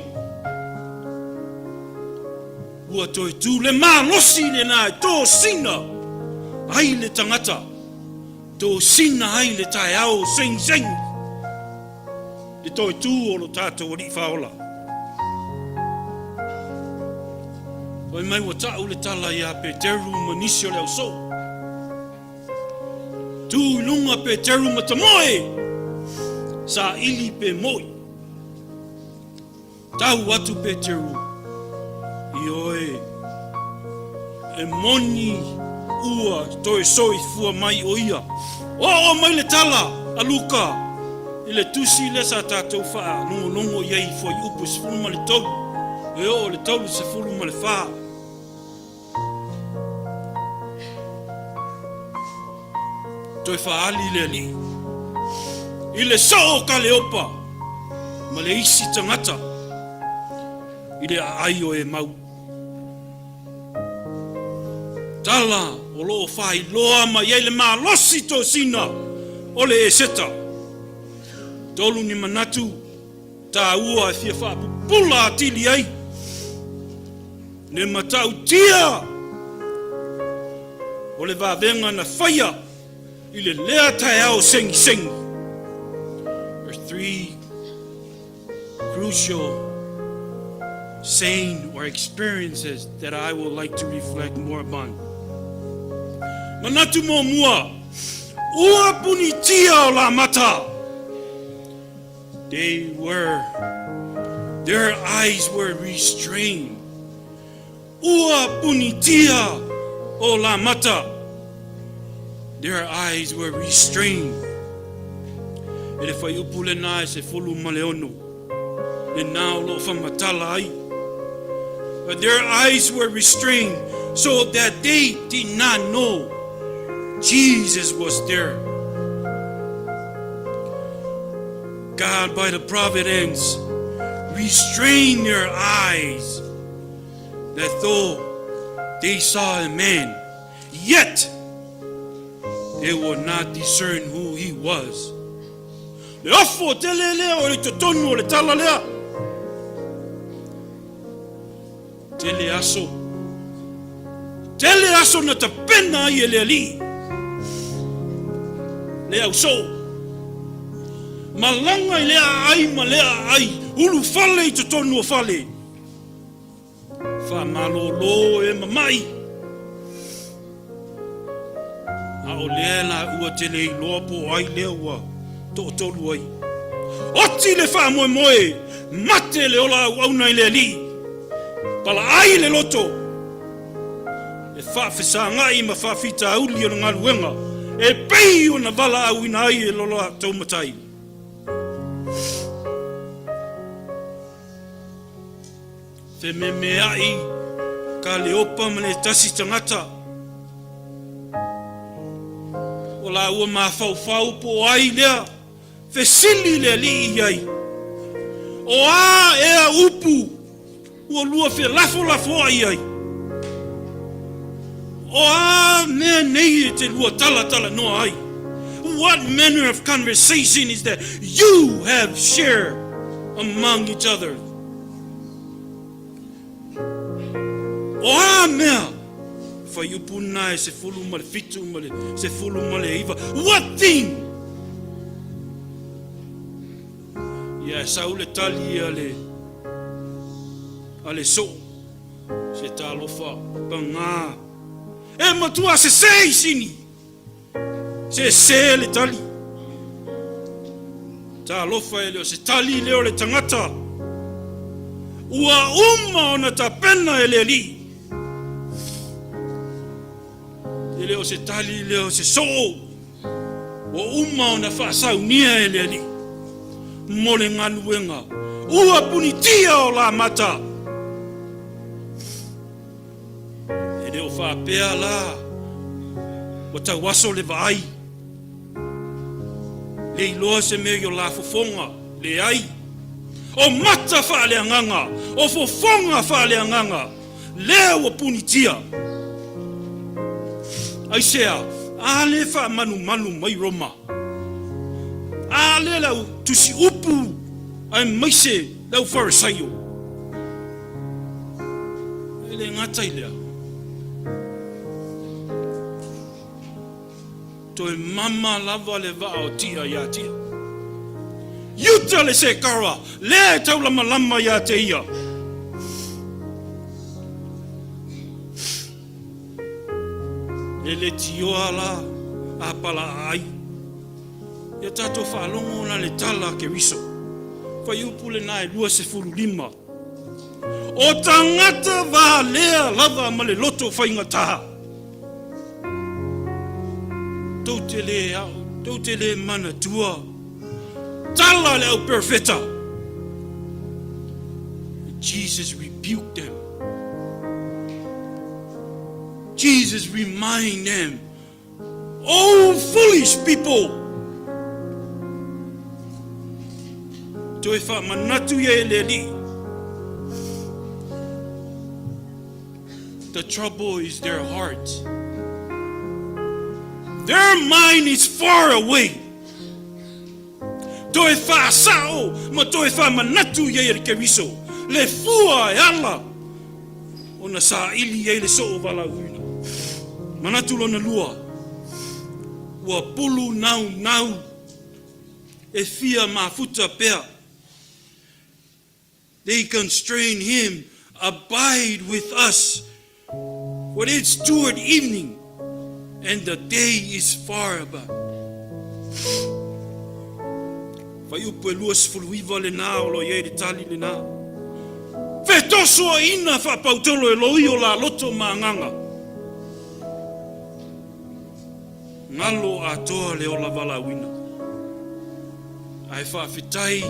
Ua toi tu le malosi le nai tō sina ai le tangata. Tō sina ai le tai au sing. Le toi tu o lo tātou o li whaola. Oi mai wa tau le tala ia Peteru manisi o leo so. Tu lunga Peteru matamoe. Sa ili pe moi. Tau atu Peteru. Ioe. E moni ua toi soi fua mai o ia. O mai le tala a luka. Ile tusi le sa tātou wha. Longo iei fua i upu se fulu ma le tau. E o le tau se fulu ma le wha. Toi whaali le li. Ile sao ka le opa. Ma le isi tangata. Ile ai o e mau. Tala o loo whai loa ma iei le maa losi tō sina. O le e seta. Tolu ni manatu. Tā ua e fia wha pula atili ai. Ne matau tia. O le wawenga na whaia. Ile lea tai au sengi. There are 3 crucial saying or experiences that I would like to reflect more upon. Manatu mo mua. Ua puni tia o la mata. Their eyes were restrained. Ua puni tia o la mata. Their eyes were restrained. Ele fai upu le nā se fulu maleono. Le nā lo whamatala ai. But their eyes were restrained so that they did not know Jesus was there. God, by the providence, restrained their eyes that though they saw a man, yet they would not discern who he was. Le ofo te lea o le totonu o le tala lea. Tele aso na ta pena i ele ali. Le au so. Malanga i lea ai. Ulu fale i totonu o fale. Fa malolo e mamai. A o lea la ua tele i lopo ai lea ua. Tolu ai. Oti le wha moe. Mate le ola au nei le li. Pala ai le loto. E wha whesangai ma wha whita auli o ngā luenga. E pei o na wala au ina ai e lola taumatai. Te me ai ka le opa ma le tasi tangata. O la ua ma whau po ai lea. Fesili le li iai. O a ea upu. Ua lua fe lafo ai ai. O a mea nei te lua tala no ai. What manner of conversation is that you have shared among each other? O a mea. Fa upu nai se fulu male fitu male. Se fulu male iwa. What thing? Ia saule tali ale so se talofa panga e matua se sei sini se le tali talofa ele se tali le ole tangata ua ona ta pena ele li E leo se tali, leo se so. O uma o na whaasau nia e le ali. Mole ngaluenga. Ua punitia o la mata. E leo whaapea la. O tau waso le vai. Le iloa se mea o la fofonga. Le ai. O mata whaale anganga. O fofonga whaale anganga. Leo o punitia. Ai sea, ale wha manu mai Roma. Ale lau tusi upu ai maise lau Farisaio. Ele ngatai lea. Toi mama lava le vao tia ya tia. Yuta le se kara, le tau lama ya te ia. Le tioa la apala ai. Ia tato whaalongo na le tala ke riso. Whai upule na e 25. O tangata wa lea lava ma le loto whainga taha. Tau te le mana tua. Tala le au perfeta. Jesus rebuked them. Jesus remind them, oh foolish people. Toi fa manatu ye leli. The trouble is their heart. Their mind is far away. Toi fa sao, ma toi fa manatu ye le keriso. Le fua e ala. Ona sa ili ye le so vala uina. Manatu lona lua. Ua pulu nau. E fia mafuta pea. They constrain him. Abide with us. For it's toward evening. And the day is far about. Vai upu e luas fuluiva le nā o lo ye de tali le nā. Fetoso ina fa pautolo e loi o la loto maanganga. Ngalo atoa le o la vala wina. Ai fa fitai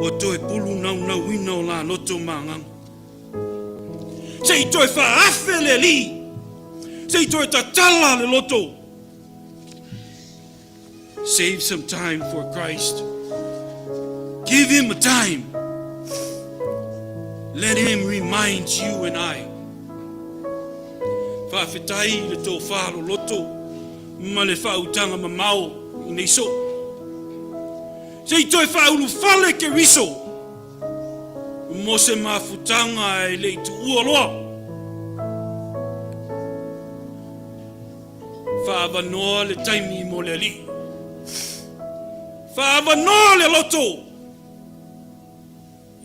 o toe pulu na wina o la loto maanganga. Sei toe fa afe le li. Sei toe tatala le loto. Save some time for Christ. Give him a time. Let him remind you and I. Fa fitai le to faro loto. Ma le whautanga mamao i nei so. Sei toi whaulu whale ke riso. Mo se mafutanga e le tu ualoa. Whaavanoa le taimi mo le li. Whaavanoa le loto.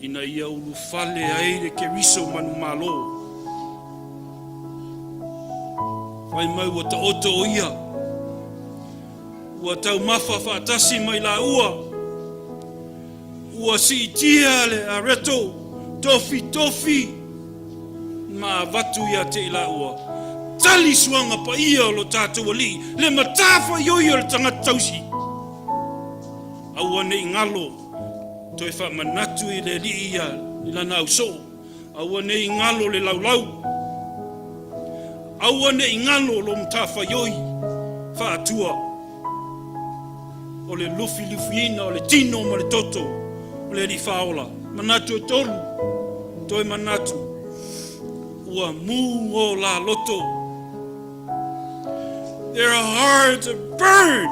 Ina ia ulu whale ai le ke riso manu malo. Wai mau o ta oto o ia. Ua tau mafa whaatasi mai la ua. Ua si tia le areto. Tofi. Ma vatu ia te ila ua. Tali suanga pa ia o lo tātou ali. Le matafa yoyo le tangata tausi. Aua ne ingalo. Toi wha manatu i le li ia. Ila nau so. Aua ne ingalo le laulau. Aua ne ingalo lo mtafa yoi. Wha atua. O le lufi-lufiina, o le tino, o le toto, o le rifaola. Manatu e tolu, toi manatu. Ua mu o la loto. Their hearts are burned.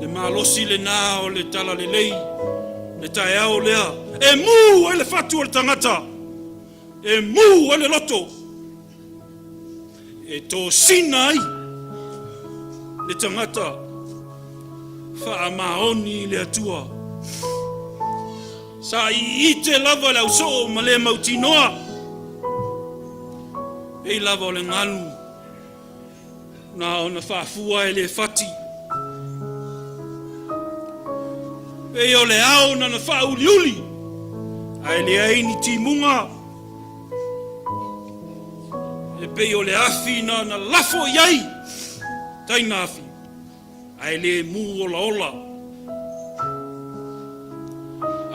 Le malosi le nā o le tala le lei, le tae au lea. E mu e le fatu o le tangata. E mu e le loto. E tō sina ai. Le tangata. Whaamaoni le atua. Sa i te lava lau so ma le mautinoa. E lava o le ngalu. Na ona whaafua e le fati. E o le au na whaauliuli. Ai le aini ti munga. E pei o le afi na lafo iai. Taina afi. Ai le mu ola ola.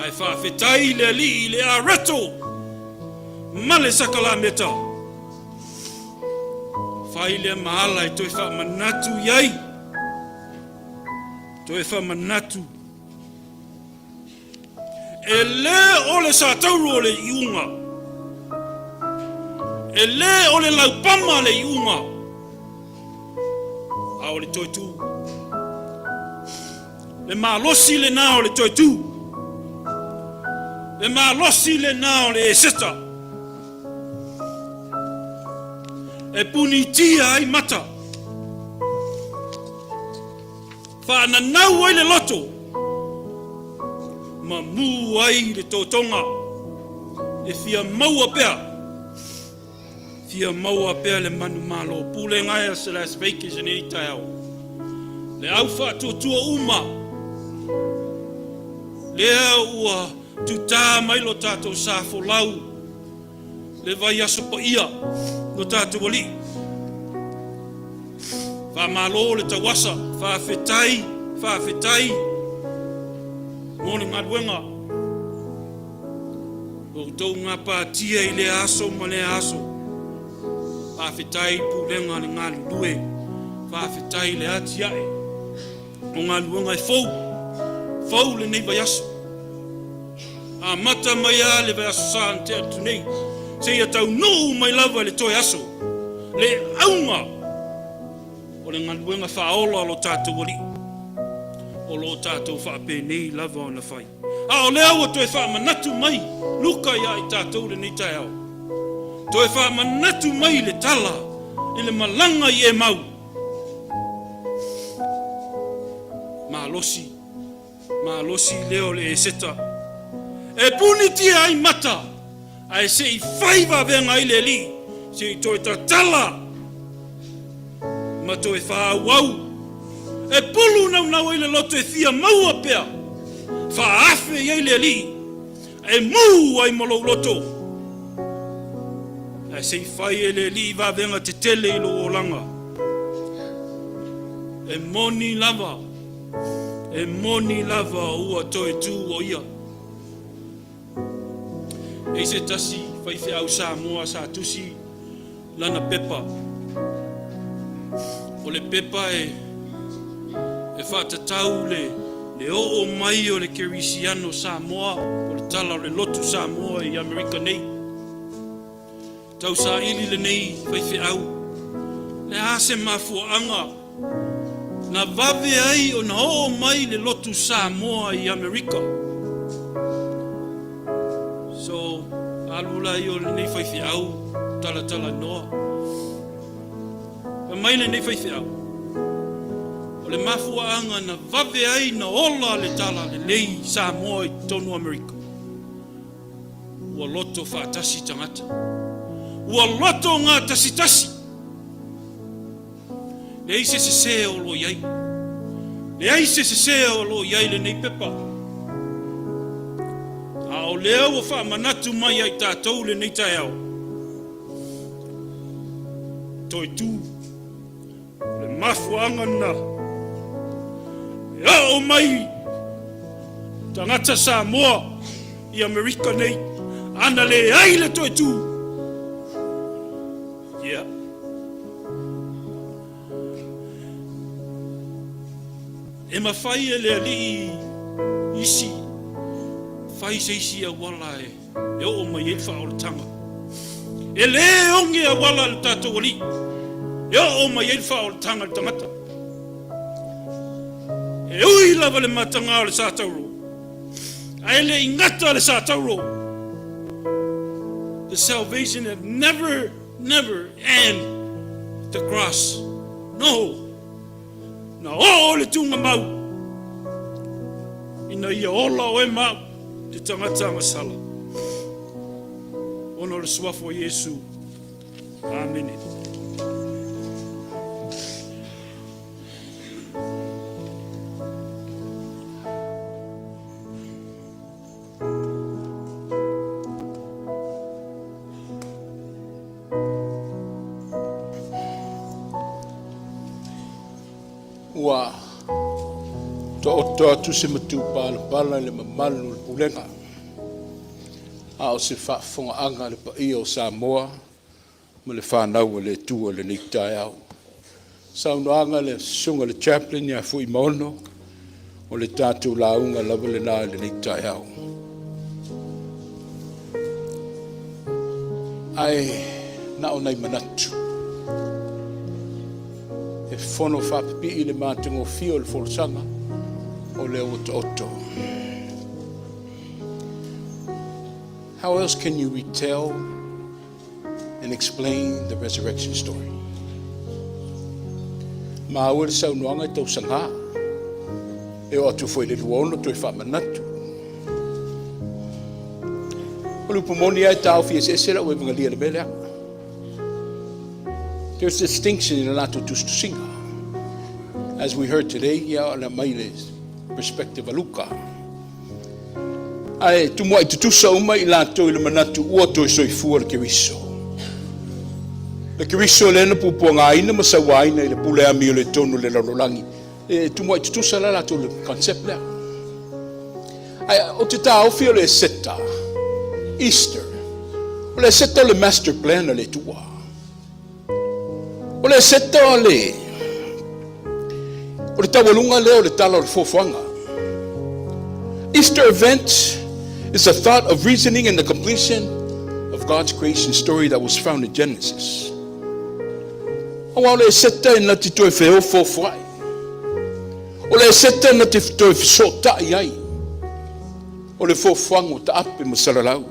Ai whawhetai le li le areto. Male sakala meta. Whai le mahala i toi wha manatu iai. Toi wha manatu. E le ole sa tauru o le iunga. E le ole laupama le iunga. A ole toi tu. Le malosi le na ole toi tu. Le malosi le na ole e seta. E puni tia ai mata. Whaana nau ai le loto. Ma mu ai le tōtonga. E fia maua pea. Fia maua pea le manu malo. Pule ngai se las vacation e tai au. Le au wha tuatua uma. Lea ua tuta mai lo tātou sāfo lau. Le vai aso pa ia. No tātou wali. Wha malo le tawasa. Wha whetai. Morning adwenga. O tau ngā pātia i le aso ma le aso. Wha whetai pūlenga le ngā lue. Wha whetai le ati ae. O ngā luenga e fau. Fau le nei vai aso. A mata mai a le vai aso sān te atu nei. Se ia tau no mai lava le toi aso. Le aunga. O le ngaluenga whaola lo tātou wali. O lo tātou whape nei lava o na whai. A o le aua toi wha manatu mai. Luka ia i tātou le nei tai au. Toi wha manatu mai le tala. I le malanga i e mau. Malosi leo le e seta. E puni tia ai mata. Ai se i whaiva venga i le li. Se i toi ta tala. Ma toi wha wau. E pulu nau i le loto e fia maua pea. Wha afe i le li. E mu ai molo loto. Ai se i whai e le li va venga te tele i lo o langa. E moni lava. E moni lava ua toi tu o ia. E se tasi whaiwhi au Samoa sa tusi lana pepa. O le pepa e whatatau le o mai o le Kerisiano Samoa. O le tala o le lotu Samoa i Amerika nei. Tau sa ili le nei whaiwhi au. Le ase mafuanga. Na vave ai o na o mai le lotu Samoa i Amerika. So, alula i o le nei whaiwhi au, tala noa. Pa mai le nei whaiwhi au. O le mafuanga na vave ai na ola le tala le nei Samoa i tonu Amerika. Ua loto whaatasi tangata. Ua loto ngā tasi. Le aise se o lo iai. Le aise se o lo iai le nei pepa. A o lea ua wha manatu mai ai tātou le nei tai au. Toi tu. Le mafuanga na. E o mai. Tangata Samoa i Amerika nei. Ana le ai le toi tu. Yeah. E ma fai e le ali isi. Fai se isi a wala e o mai e wha o le tanga. E le onge a wala le tato wali. E o mai e wha o le tanga le tangata. E ui lava le matanga o le sātauro. A le ingata le sātauro. The salvation that never end the cross. No. Na o le tunga mau. Ina ia ola o e mau. Te tangata masala. Ono le suafo Yesu. Amen. ua to atu se matu pala le mamalu le pulenga. A o se whaafonga le pa o Samoa, ma le whanau le tua le niktai au. Saunoanga le sunga le chaplain ya fui maono, o le tātou launga lava le nā le niktai au. Ai, na o nei manatu. E whono whapipi i le mātungo fio le wholesanga, o le oto. How else can you retell and explain the resurrection story? Ma'awil sa unuanga i tau sanga, e o atu foi le luono toi whamanatu. O lupu moni ai tau fies esera o e vangalia le melea. There's distinction in a lato tustusinga. As we heard today, on a maile's perspective aluka. Ai tumo ai tutusa uma i lato i le manatu ua toi soifua le kiriso. Le kiriso le na pupuanga aina masawa aina i le pule ami o le tonu le larolangi. Tumo ai tutusa la lato le concept lea. Ai o te tau fio le seta, Easter. O le seta le master plan le tua. O le seta o le tawalunga leo le tala o le fofuanga. Easter event is a thought of reasoning and the completion of God's creation story that was found in Genesis. O le seta na ti toi feo fofuai. O le seta na ti toi fisota iai. O le fofuanga ta ape masalalau.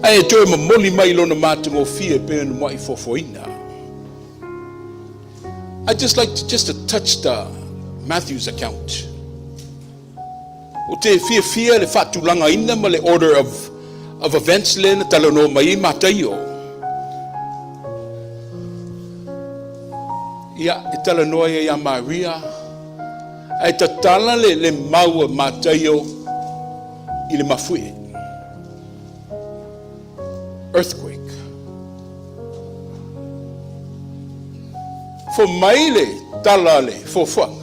Ai toi mamoli mai lona matungo fie pe no mai fofoina. I'd just like to touch the Matthew's account. O te fia le whatulanga ina ma le order of events le na talano mai mataio. Ia e talanoa ia Maria ai tatala le maua mataio i le mafue. Earthquake. For maile talale for fang.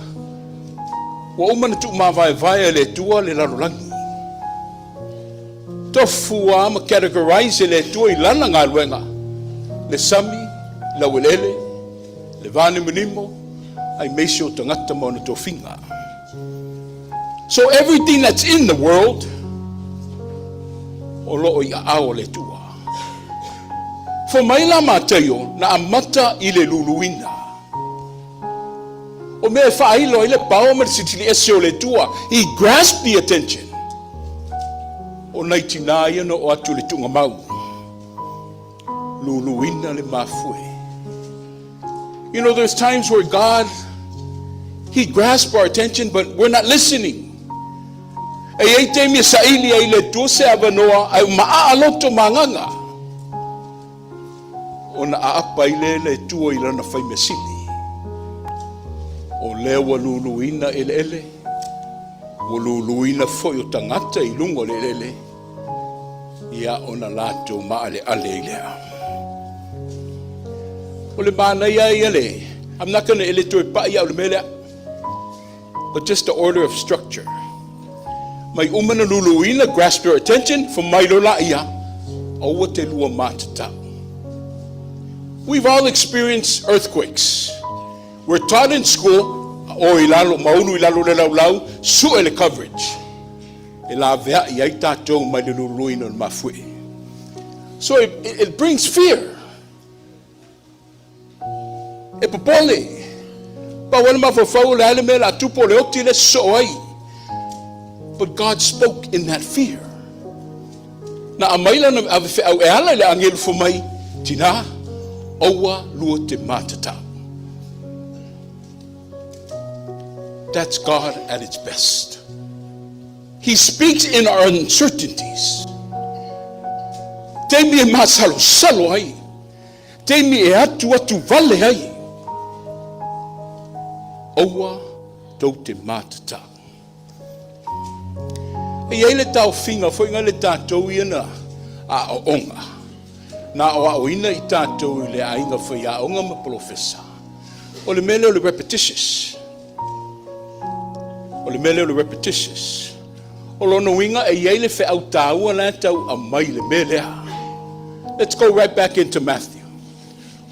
Wa umana tu mavai le tua le larolangi. Tofua ma categorize le tua I lana ngā luenga. Le sami, la welele, le vane minimo, ai meisio tangata mo na tofinga. So everything that's in the world, o loo I ao le tua. For maila matayo na amata I le luluina. O mea whailo I le pao ma sitili ese o le tua. He grasped the attention. O naitina iano o atu le tunga mau. Luluina le mafue. You know, there's times where God, He grasps our attention, but we're not listening. E ei te mea saili ai le tua se avanoa, ai maaloto manganga. O na aapa I le tua I lana whai mesili. O lewa luluina ele. O luluina foi o tangata I lungo ele. Ia ona lato maale ale lea. O le mana ia ele. I'm not going to ele toi pa ia o le melea. But just the order of structure. Mai umana luluina grasp your attention from mai lola ia. O te lua matata. We've all experienced earthquakes. We're taught in school, o ilalo maunu ilalo le laulau, su ele coverage. Ila vea I tatou mai le luluina o mafue. So it brings fear. E popole. Pa wala mafafau le ale me la tupo le oti le so ai. But God spoke in that fear. Na amaila na au e ala le angel fo mai tina owa lua te matata. That's God at its best. He speaks in our uncertainties. Te mi e masalo salo ai. Te mi e atu vale ai. Owa tau te matata. E ele tau finga foi nga le tātou iana a onga. Na o ina I tātou I le ainga foi a onga ma profesa. O le mele o le repetitious. O le mele o le repetitious. O lono winga e iei le fe au tāua na tau a mai le mele. Let's go right back into Matthew.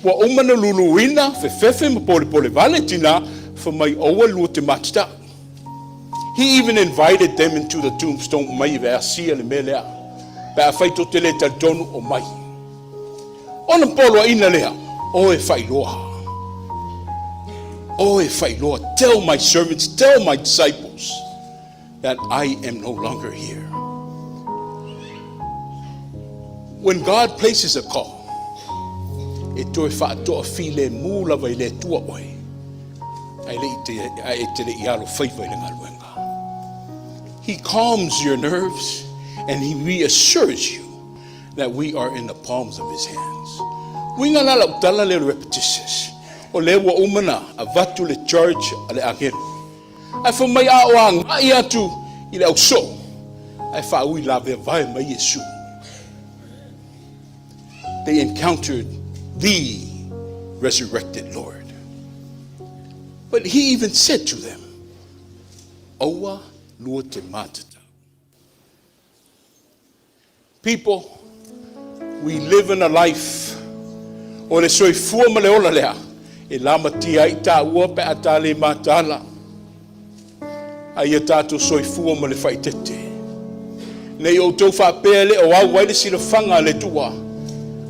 Wa umana luluina fe fefe ma pole Valentina for mai oa lua te matita. He even invited them into the tombstone mai ve asia le mele. Pe a fai to te le tonu o mai. Ona polo ina lea. O e fai loa. Oh, if I, Lord, tell my servants, tell my disciples that I am no longer here. When God places a call, e toe whaatoa file mula vai le tua oi. Ai te le ialo whaiwai le ngaluenga. He calms your nerves and he reassures you that we are in the palms of his hands. Winga la utala le repetitious. O le wa umana a vatu le church ale ageru. Ai fa mai a oang ai atu i le auso. Ai fa ui la ve vai mai Yesu. They encountered the resurrected Lord. But he even said to them, Owa lua te matata. People, we live in a life o le soifua ma le ola lea. E lama tia i tā ua pe atale matala. Ai e tātou soifua ma le whaitete. Nei o tau whapea le o au waile sila whanga le tua.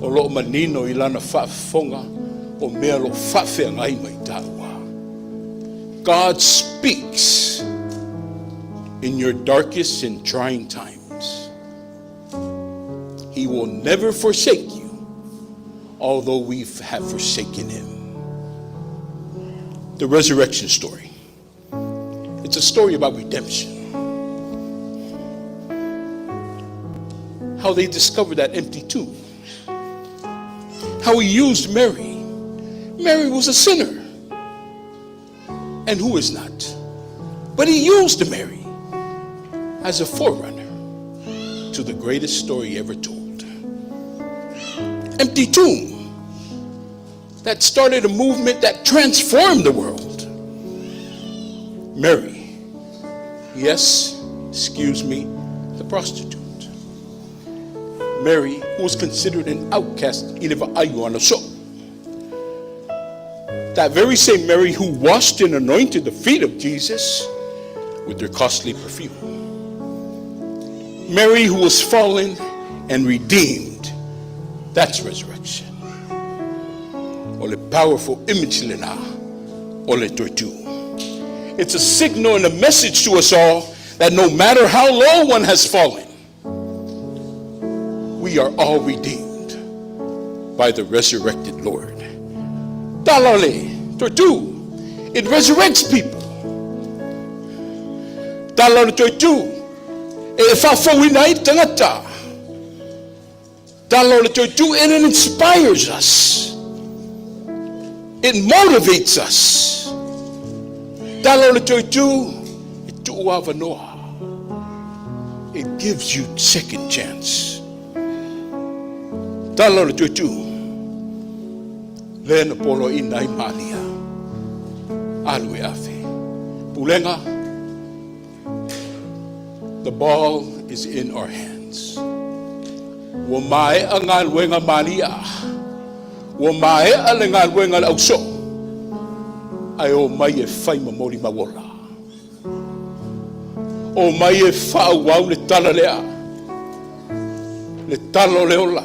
O loo manino i lana whafonga o mea lo whawhea ngai mai tā ua. God speaks in your darkest and trying times. He will never forsake you, although we have forsaken him. The resurrection story. It's a story about redemption. How they discovered that empty tomb. How he used Mary. Mary was a sinner. And who is not? But he used Mary as a forerunner to the greatest story ever told. Empty tomb. That started a movement that transformed the world. Mary, yes, excuse me, the prostitute. Mary, who was considered an outcast, that very same Mary who washed and anointed the feet of Jesus with their costly perfume. Mary who was fallen and redeemed. That's resurrection. O le powerful image lena o le tortu. It's a signal and a message to us all that no matter how low one has fallen, we are all redeemed by the resurrected Lord. Talale tortu, it resurrects people. Talale tortu, e fafawinai tangata. Talale tortu, and it inspires us. It motivates us. It gives you second chance. Lena polo inai malia. Alwe afe. Pulenga. The ball is in our hands. Wamae angal wenga malia. Wa mai ale ngal wenga au so ai o mai e fai mamori mawola o mai e fa wa le tala lea le talo leola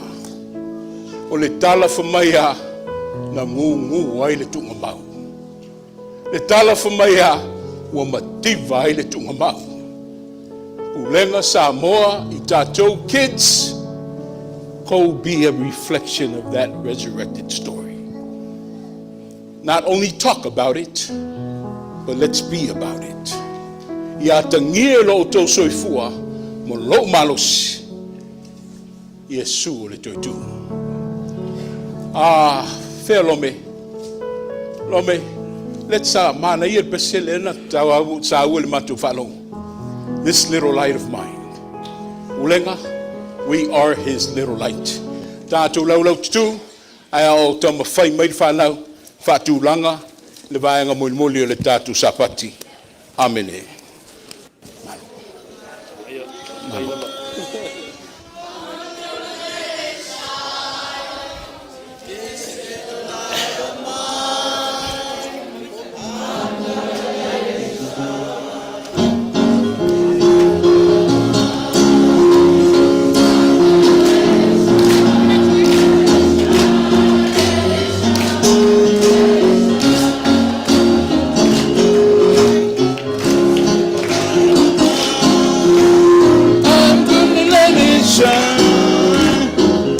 o le tala fa mai a na ngu ai le tunga mau le tala fa mai a wa mativa ai le tunga mau ulenga Samoa i tatou kids. Be a reflection of that resurrected story. Not only talk about it, but let's be about it. Ia tangia lo to soifua mo lo malos. Yesu le totu. Felome. Lome. Let's mana ia peselena tawa sa ul matu falo. This little light of mine. Ulenga. We are his little light. Tātou lau tu, ai au tama whai mai whanau, whatūlanga, le vaenga muli o le tatu sapati. Amene.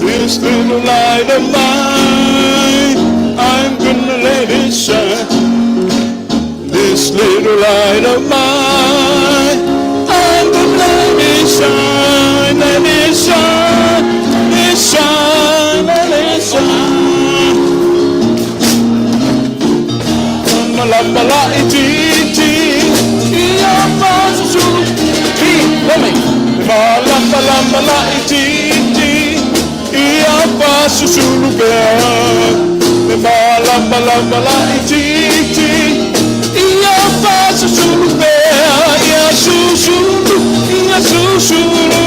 This little light of mine, I'm gonna let it shine. This little light of mine, I'm gonna let it shine, let it shine, let it shine, let it shine. Malambala ititi, iya pasu, let me. Malambala ititi. Ia pasu sulubea, me malambala ititi. Ia pasu sulubea, ia susulu, ia susulu.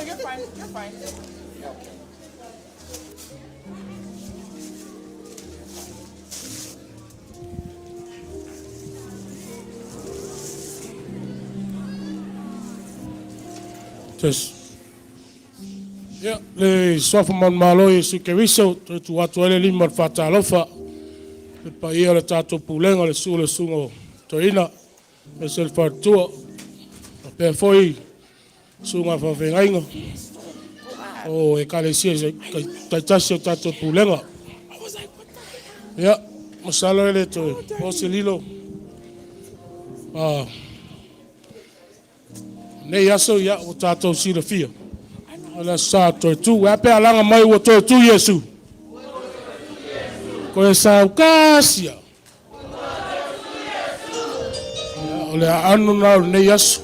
you're fine. You're fine. You're okay. Just, yeah, le sofa man malo Yesu Keriso, tu watu ele lima fata alofa, le paia le tato pulenga le sungo toina, le sel fatua, pe foi sunga fa vengainga. O e kalesia kai tasi tato pulenga. Ya, masalo ele to, o selilo. Nei aso ya o tato sila fia. Ala sa to tu ape alanga mai o to tu Yesu. Ko e sa ukasia. Ole anu na nei aso.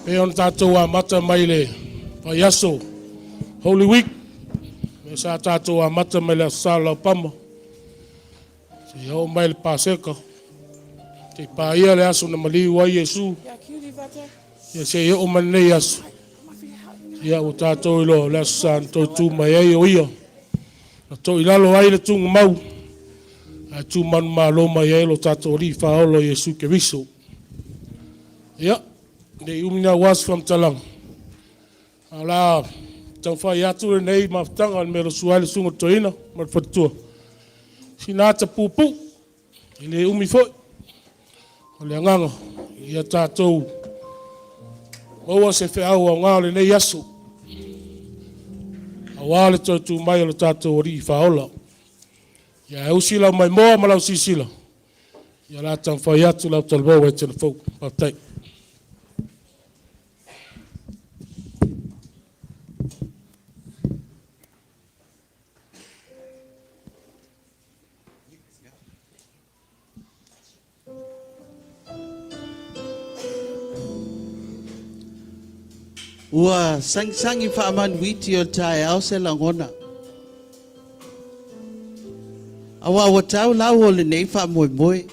Pe on tato wa mata mai le pa yaso. Holy Week. Me sa tato wa mata mai le sala pama. Se yo mai le paseka. Te pa ia le aso na mali wa Yesu. Ya se yo mane yaso. Ya o tato ilo la santo tu mai ai o ia. Na to ilalo ai le tungu mau. A tu man malo mai ai lo tato ri fa olo Yesu Keriso. Ya, de umina was from Talang. Ala tau fa ya tu nei maftanga me lo suale sungo toina ma fatua. Sinata pupu. Ile umi foi. Ole nganga ya tato o se fe au ngale nei yaso. Awale to tu mai lo tato ri faola. Ya usila mai mo mala sisila. Ya la tan fa ya tu la talbo we telefo patai. Ua sang-sangi whaaman witi o tae au se langona. Awa wa tau lau o le nei wha moe moe.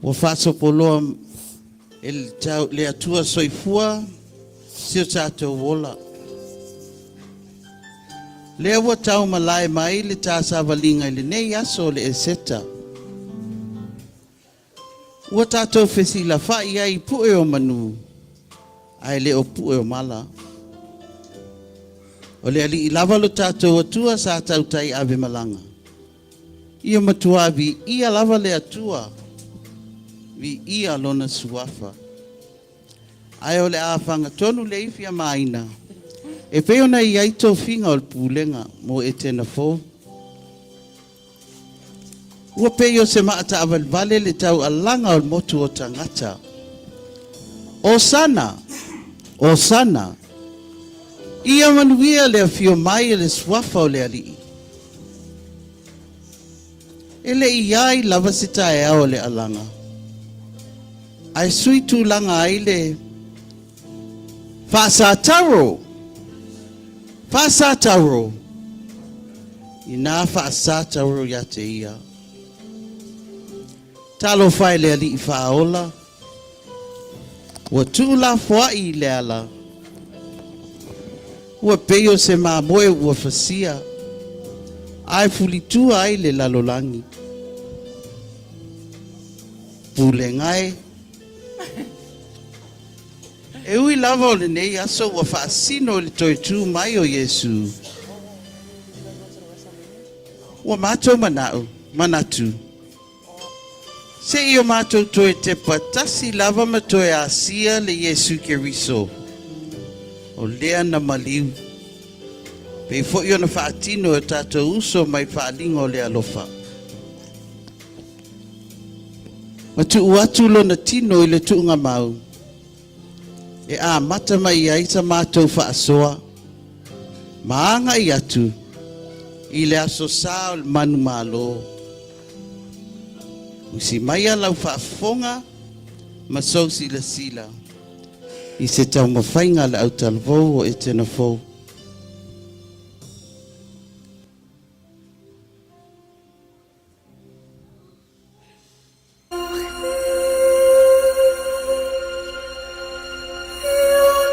Wa whaasopoloa le atua soifua si o tātou wola. Lea wa tau malai mai le tāsa walinga le nei aso le eseta. Wa tātou whesi la whai ai pue o manu. Ai le o pu e mala. O le ali lava lo tatou atua sa tau tai ave malanga. Ia matua vi ia lava le atua. Vi ia lona suafa. Ai o le afanga tonu le ifia maina. E peo na ia ito finga o le pulenga mo e tena fo. Ua peo se maata aval vale le tau alanga o le motu o tangata. O sana, ia manuia le fio mai le swafa o le ali. Ele iai lava sita e ao le alanga. Ai sui tu langa ai le Fasataro. Ina fasataro ya te ia. Talo fai le ali faola. Wa tula fuai le ala. Wa peyo se maboe wa fasia. Ai fulitua ai le lalolangi. Pule ngai. E ui lava o le nei aso wa faasino le toi tu mai o Yesu. Wa mato manatu. Se io mato toi te patasi lava ma toi asia le Yesu Keriso. O lea na maliu. Pe fo io na faatino e tato uso mai faalingo le alofa. Ma tu uatu lo na tino i le tuunga mau. E a mata mai ai sa mato faasoa. Maanga i atu. I le aso sao le manu malo. Usi mai alau faafonga. Ma so sila. I se tau mawhainga le au talvou o e tena fou. You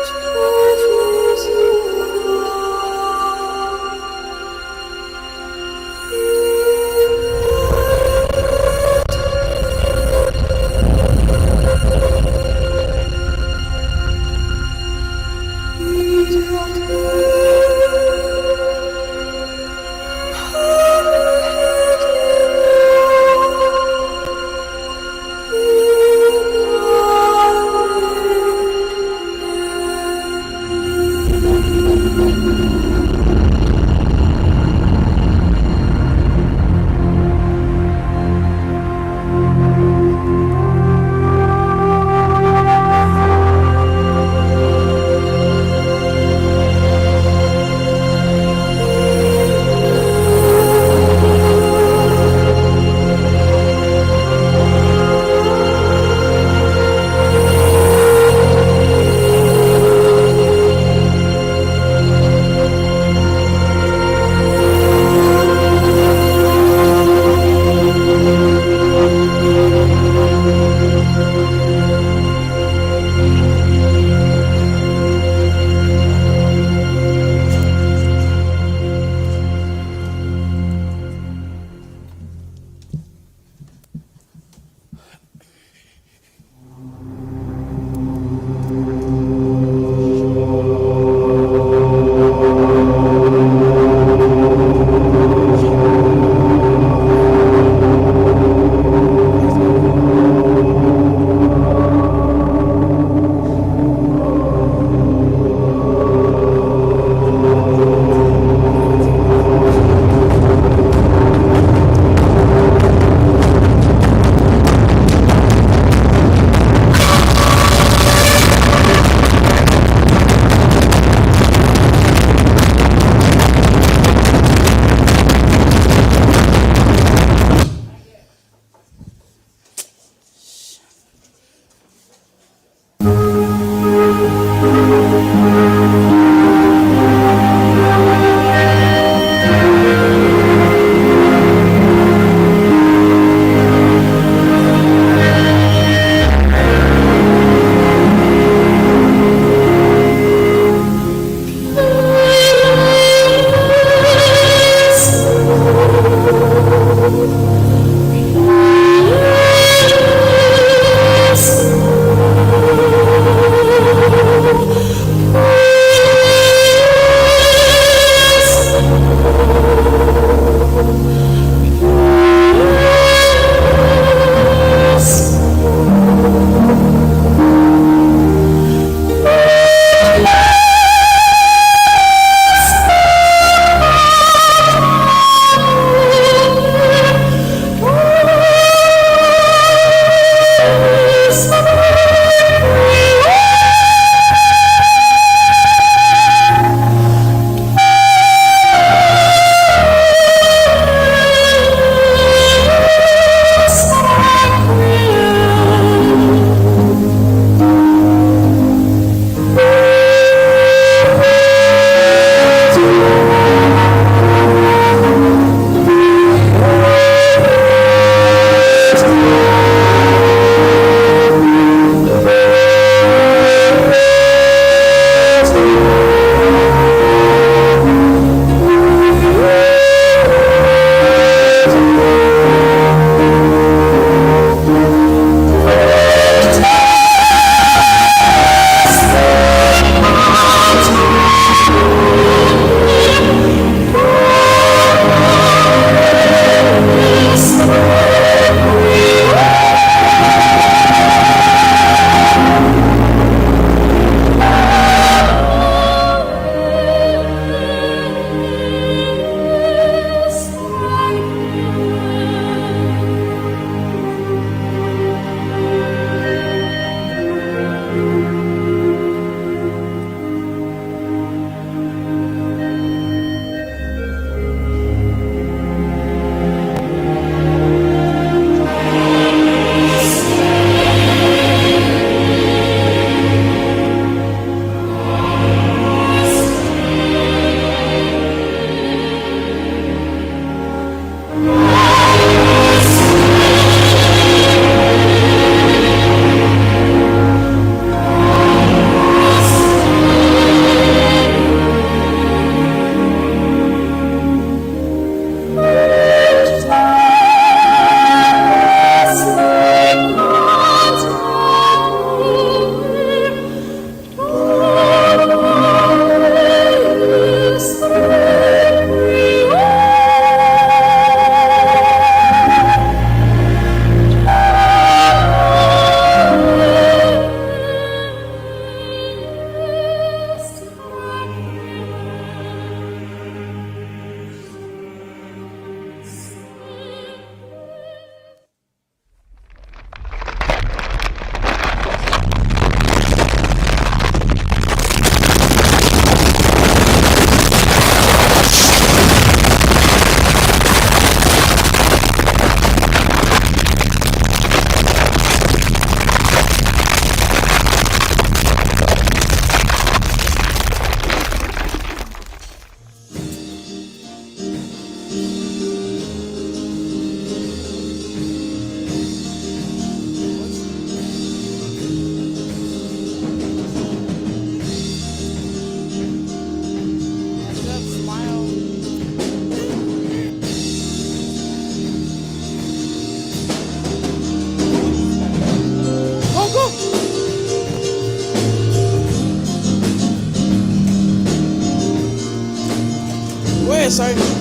Yes, I.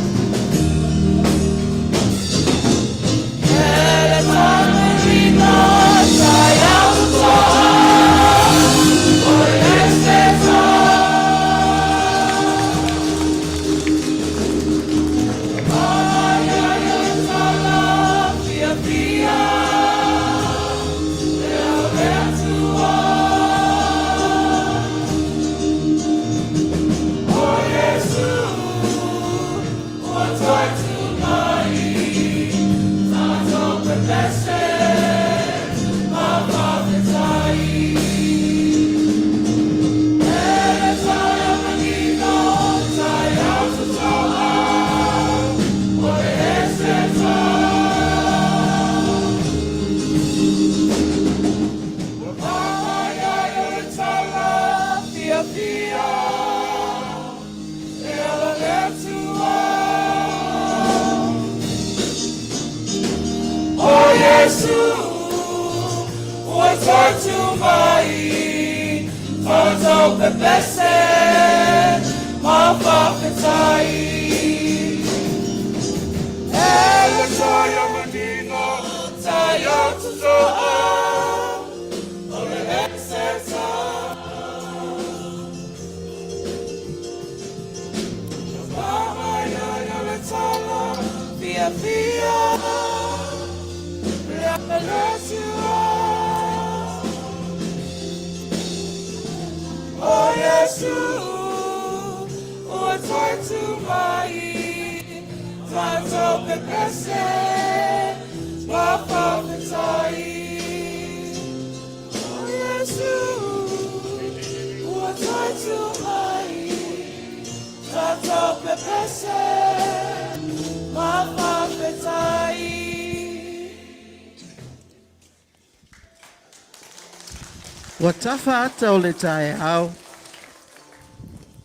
Wa tafa ata o le tae au.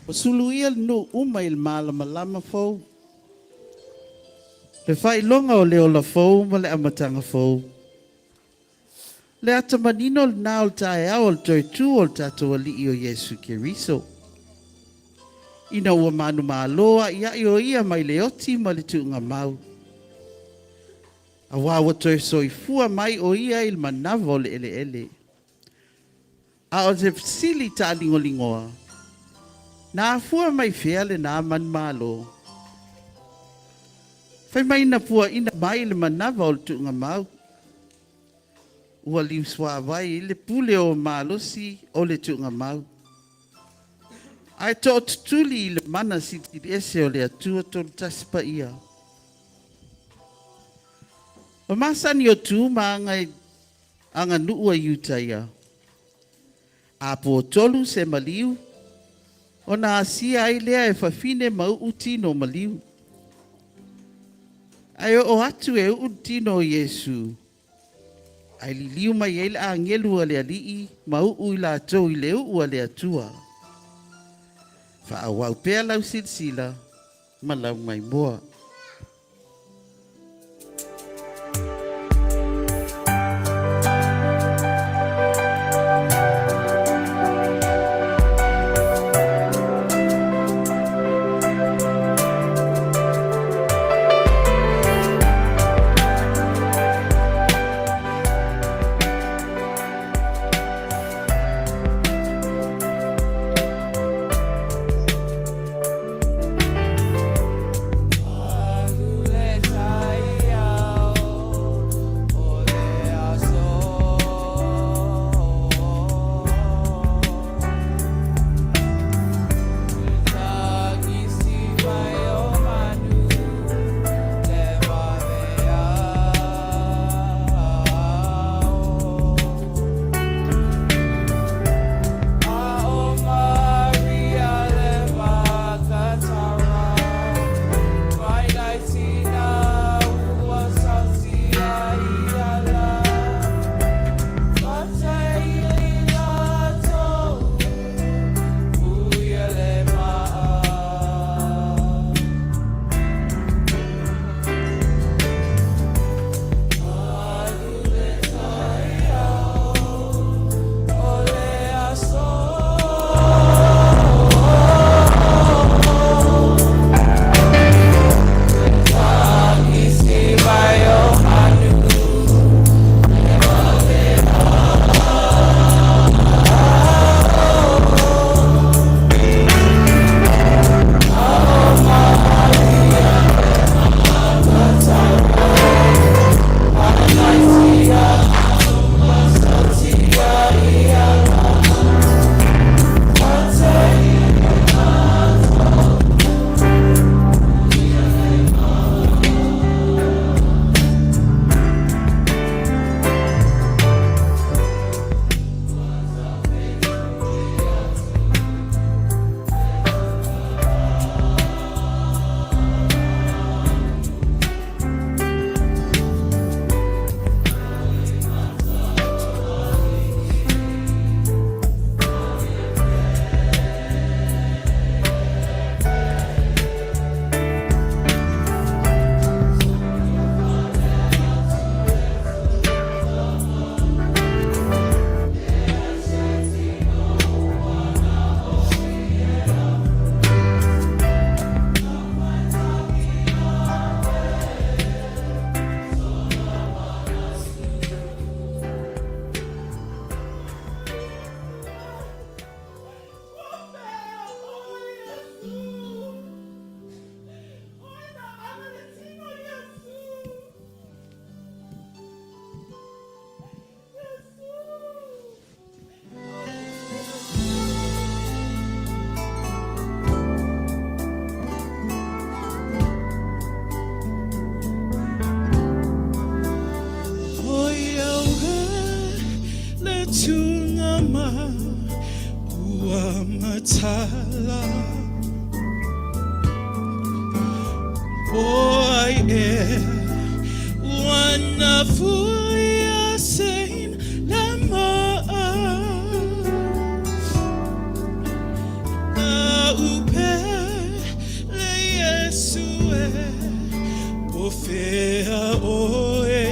O suluia no uma il malama fou. Le fai longa o le o la fou ma le amatanga fou. Le ata manino le nao le tae au o le toi tu o le tato ali o Yesu Kiriso. Ina ua manu maaloa ia i o ia mai le oti ma le tuunga mau. A wawa toi soifua mai o ia il manavo le ele. A o te sili ta lingolingoa. Na fua mai fea le na man malo. Fai mai na pua ina mai le manava o le tuunga mau. Ua liu swa vai le pule o malosi o le tuunga mau. Ai to tutuli le mana siti ese o le atua to taspa ia. O masani o tu maangai anga nuua yuta ia. A po tolu se maliu. O na asia ai lea e fafine mau utino maliu. Ai o atu e utino Yesu. Ai li liu mai ele a ngelu a le alii mau uila atou i leu ua le atua. Fa awau pea lau silsila malau mai moa. ua matala Boy wana fuya sein lama na upe le Yesue pofea oe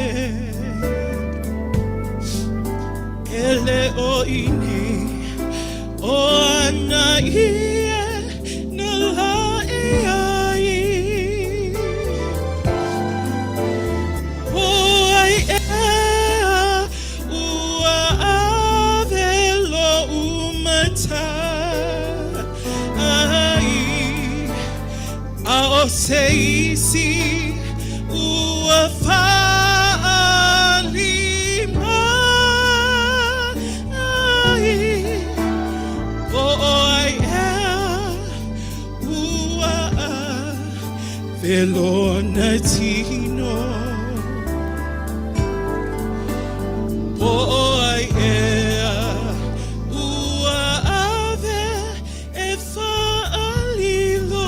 ele o ini o ana ie na la ai o ai ua avelo umata ai a o se isi ua fa Velona tino Boy ua ave e fa alilo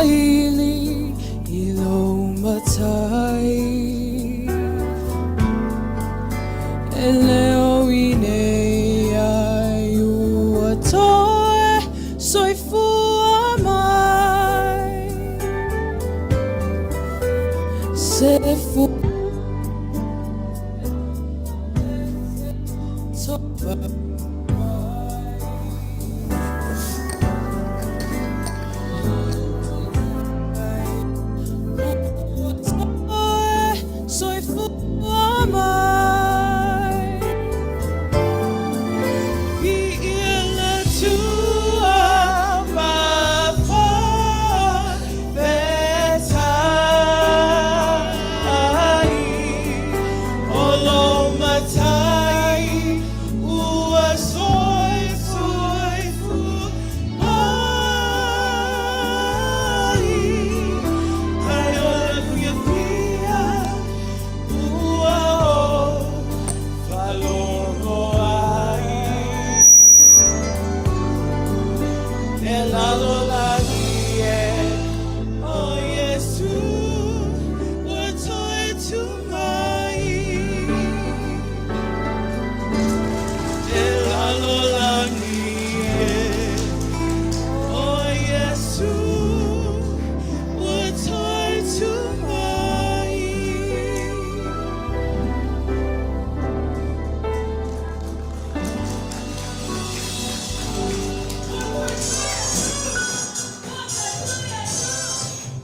Ili ilo matai Eleo ine ai uatoe soifu amai Sefu Toba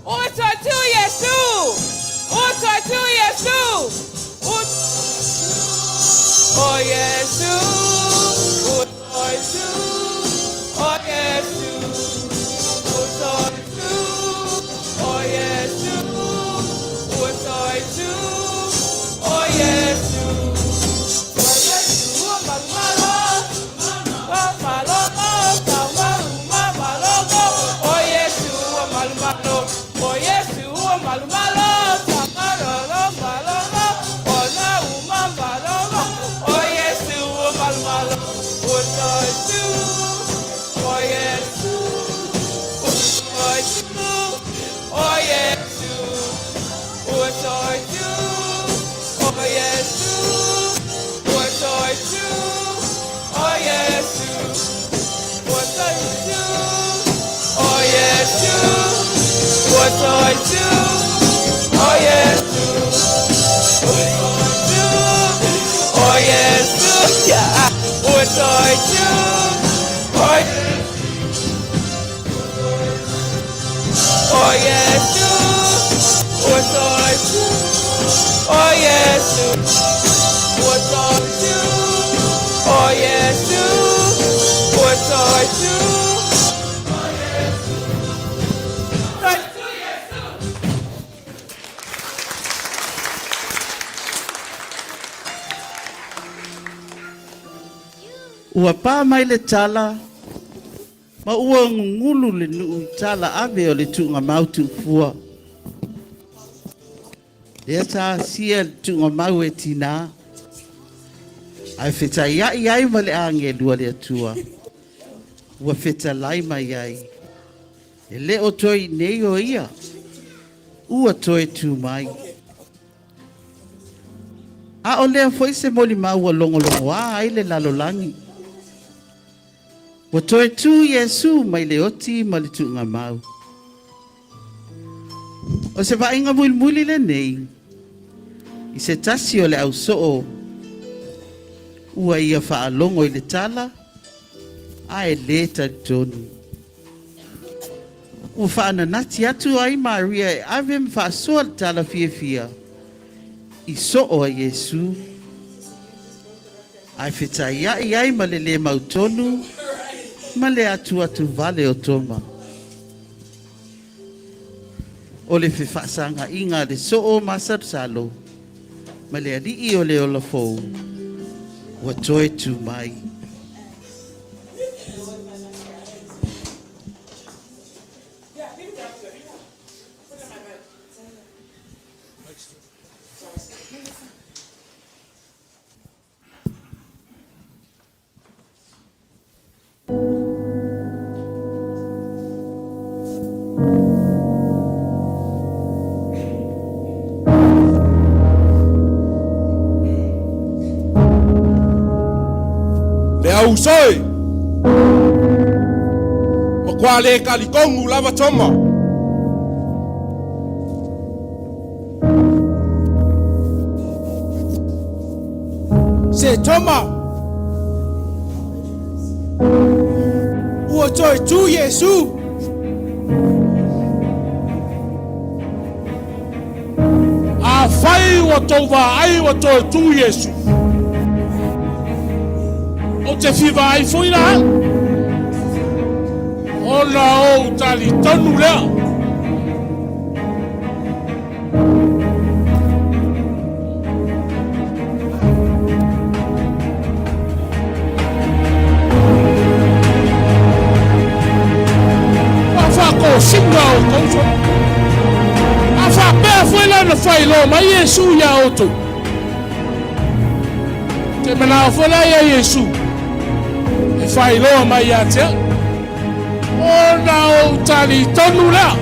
Oh Jesus, oh Jesus, oh Jesus, oh Jesus, oh Jesus, oh Jesus, oh Jesus, oh Jesus, oh malo, oh malo, oh Jesus, oh malo, oh Jesus, oh malo, what I do, oh yes, oh yes, yeah, what I do, oh yes, what I do, oh yes, what I do, oh yes, what I do. ua pā mai le tala, ma ua ngulu le nuu tala ave o le tuunga mautu fua. Lea tā sia le tuunga mau e tina, ai wheta iai ma le ange lua le atua, ua wheta lai mai ai. E le o toi nei o ia, ua toi tu mai. A o lea foi se moli mau a longolongo a ai le lalolangi. Ua toi tu Yesu mai le oti ma le tuunga mau. O se vainga muli le nei, i se tasi o le au soo, ua ia whaalongo i le tala, a e le tonu. Ua whaananati atu ai Maria e ave me whaasua le tala fia. I soo a Yesu. Ai wheta iai ma le mautonu, ma le atu vale o toma. O le whiwhaasanga inga le soo masar salo, ma le alii o le ola fou, ua toe tu mai. Usoi o kwa le kalikongu lava toma se toma ua toi tu Yesu a fai wa tova ai wa toi tu Yesu o te whiwa ai fwoi la o na o tali tonu lea a whako singa o kouso a whapea fwoi la na whai lo ma Yesu ya oto te mana o fwoi la ya Yesu fai loa mai a te o na o tali tonu la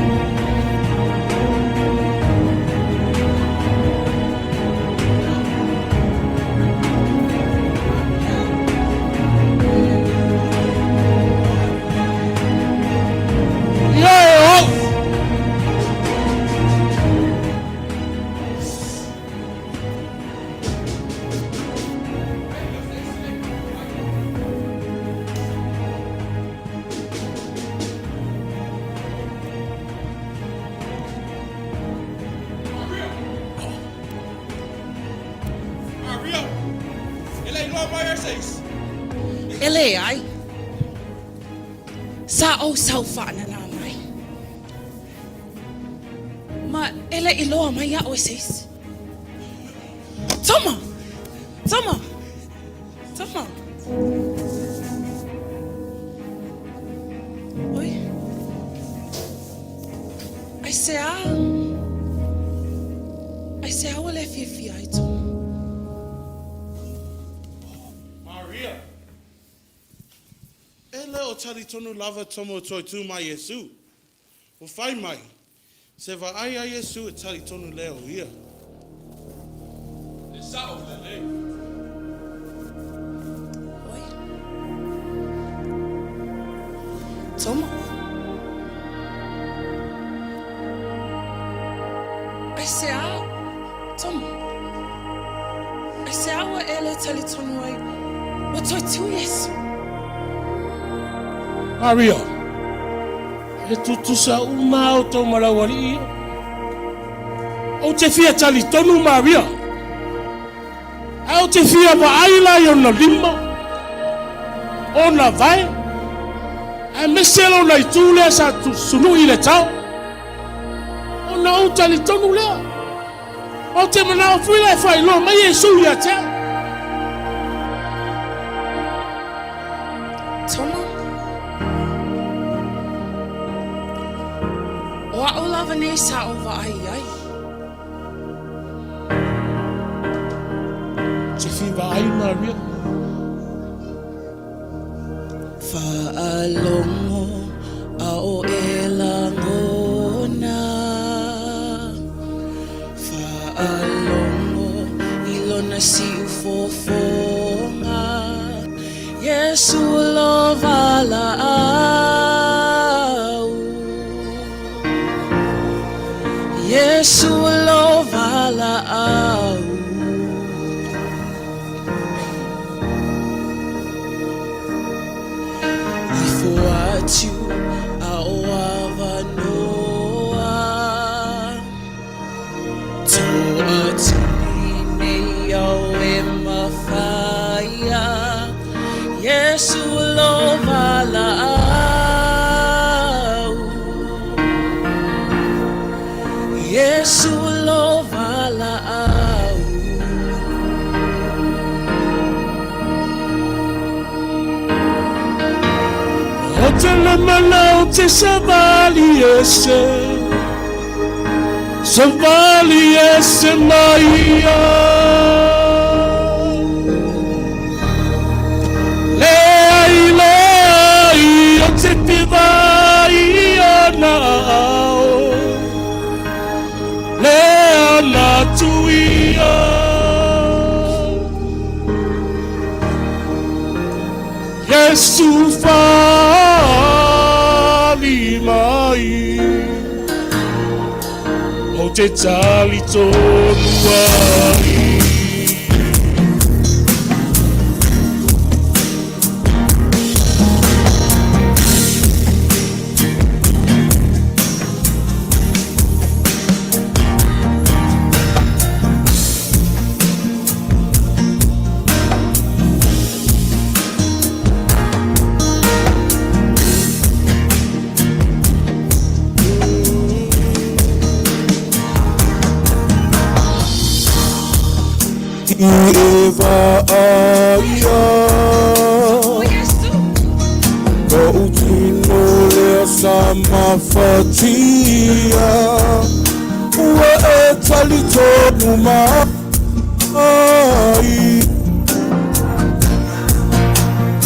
Ele ai. Sa o sau whaana nā mai. Ma ele I loa mai a o seis. Toma! Toma! Toma! Oi. Ai se a wale fia ai tō. Ele o tari tonu lava tomo toi tu mai Yesu. O whai mai. Se va ai a Yesu e tari tonu leo ia. Le sao le le. Oi. Toma. Ai se a. Toma. Ai se a wa ele tali tonu ai. Wa toi tu Yesu. Maria, e tutusa uma o tō marawari o te fia tali tonu Maria. O te fia wa aila I ona lima, ona vai, e meselo na I tūlea sa sunu I le tau. Ona o tali tonu lea. O te mana o whila e whai lo, mai Yesu ia te. lava nei sa o wa ai ai. Te whiwa ai Maria. Fa'alongo a o e langona. Fa'alongo ilona si ufofonga. Yesu lo vala au. Yesu lo vala au. Atu au avanoa to atu nei au e mawhaia Yesu lo vala au Yesu lo vala au O te lemanau te savali ese maia. Lei, o te piwai ana ao. Lea na tuia. Yesu fali mai o te tali tonu ai. Eva aia Ko utino lea sa mawhatia Ua e tali tonu mai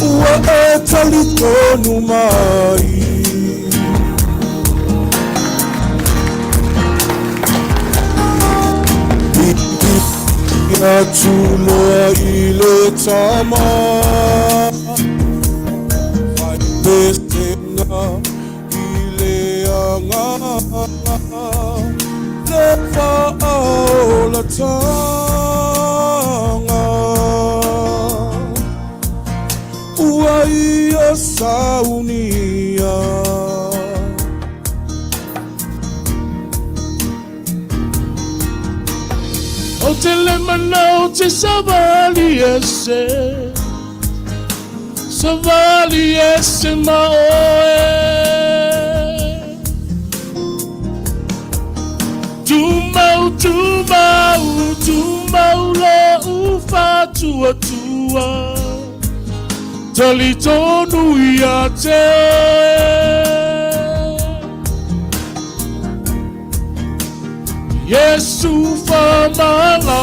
Ua e tali tonu mai Ia tuloa I le tama Whai pesenga I le anga Le whaola tanga Ua ia saunia O te lemanau te savali ese maoe. Tumau le ufa tua tua. Tali tonu ia te. Yesu whamalalo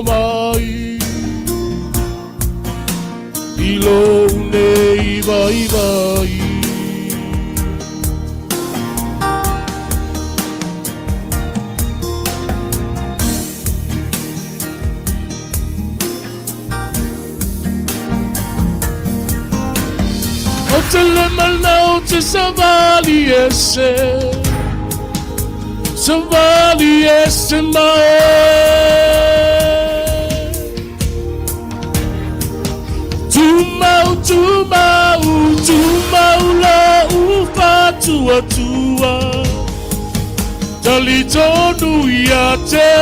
mai Ilo nei vai vai O te lemanau te savali ese Savali esse mae Tumau la ufa tua tua Tali tonu ia te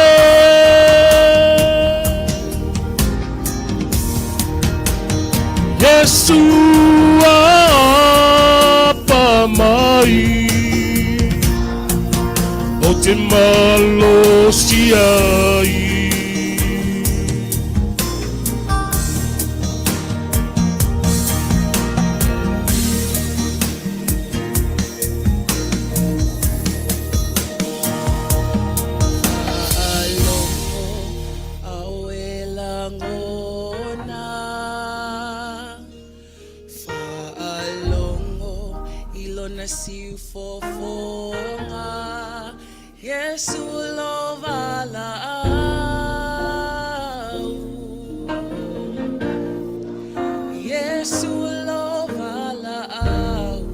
Yesu apa mai O te malo siai lona siu fofonga Yesu lo vala au Yesu lo vala au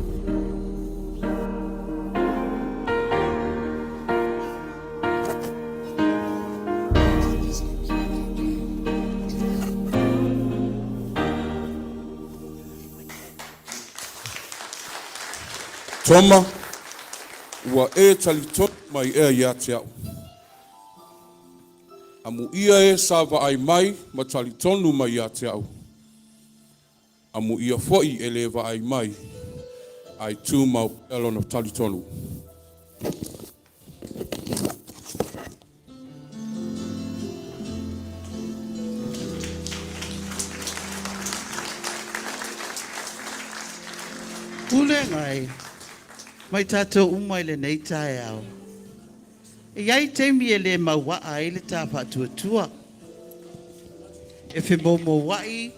Toma, ua e talitonu mai ea ia te au. Amu ia e sava ai mai ma talitonu mai ia te au. Amu ia foi e lewa ai mai ai tū mau elona talitonu. Ule ngai, mai tātou umai le nei tae au. E iai teimi e le mawaa e le tāpa tua. E whi mo wai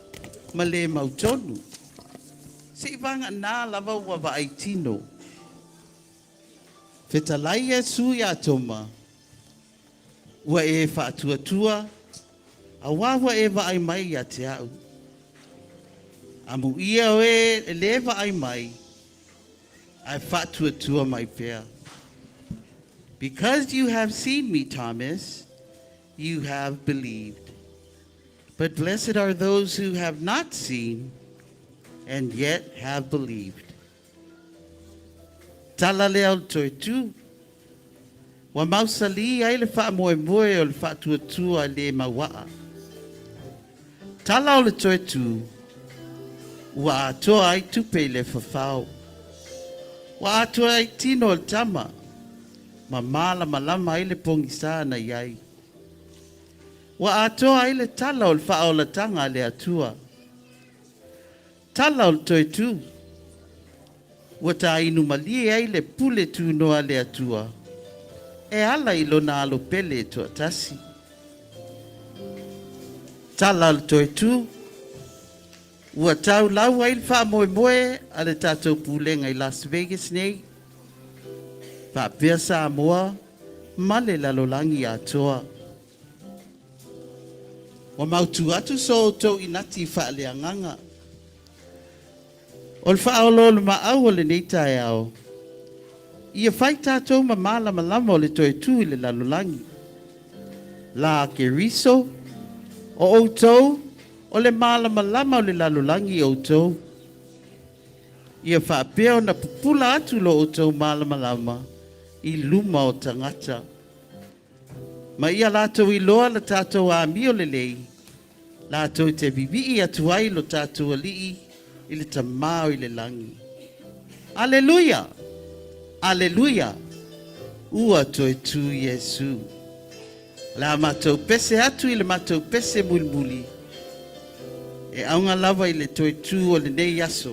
ma le mautonu. Si vanga nā lava ua wa ai tino. Whetalai e su ia toma. Ua e whaatua, a wawa e wa ai mai ia te au. Amu ia oe e le wa ai mai. I fought to a my fear. Because you have seen me, Thomas, you have believed. But blessed are those who have not seen and yet have believed. Tala leo toi tu. Wa mausali ai le wha moe moe o le wha tua le mawaa. Tala o le toi tu. Wa atoa ai tupe le whawhau. Wa atua ai tino o tama, ma mala malama ai le pongisa na iai. Wa atua ai le tala o le wha o la tanga le atua. Tala o le toi tu. Wa ta inu mali ai le pule tu noa le atua. E ala ilo na alo pele to tasi. Tala o le toi tu. Ua tau lau ai le wha moe moe a le tātou pūlenga i Las Vegas nei. Wha pia Samoa, male lalolangi atoa. Wa mautu atu so tau inati wha le anganga. O le wha olo le maau o le neita e ao. Ia whai tātou ma malama lama o le toi tū i le lalolangi. La ke riso, o outou, o le malama lama o le lalolangi o tau. Ia whaapea o na pupula atu lo o tau malama lama i luma o tangata. Ma ia lātou i loa la tātou a mi o le lei. Lātou te bibi i atu ai lo tātou alii i le tamao i le langi. Aleluia! Aleluia! Ua toi tu Yesu. La matou pese atu i le matou pese mulmuli. E aunga lava i le toi tū o le nei aso.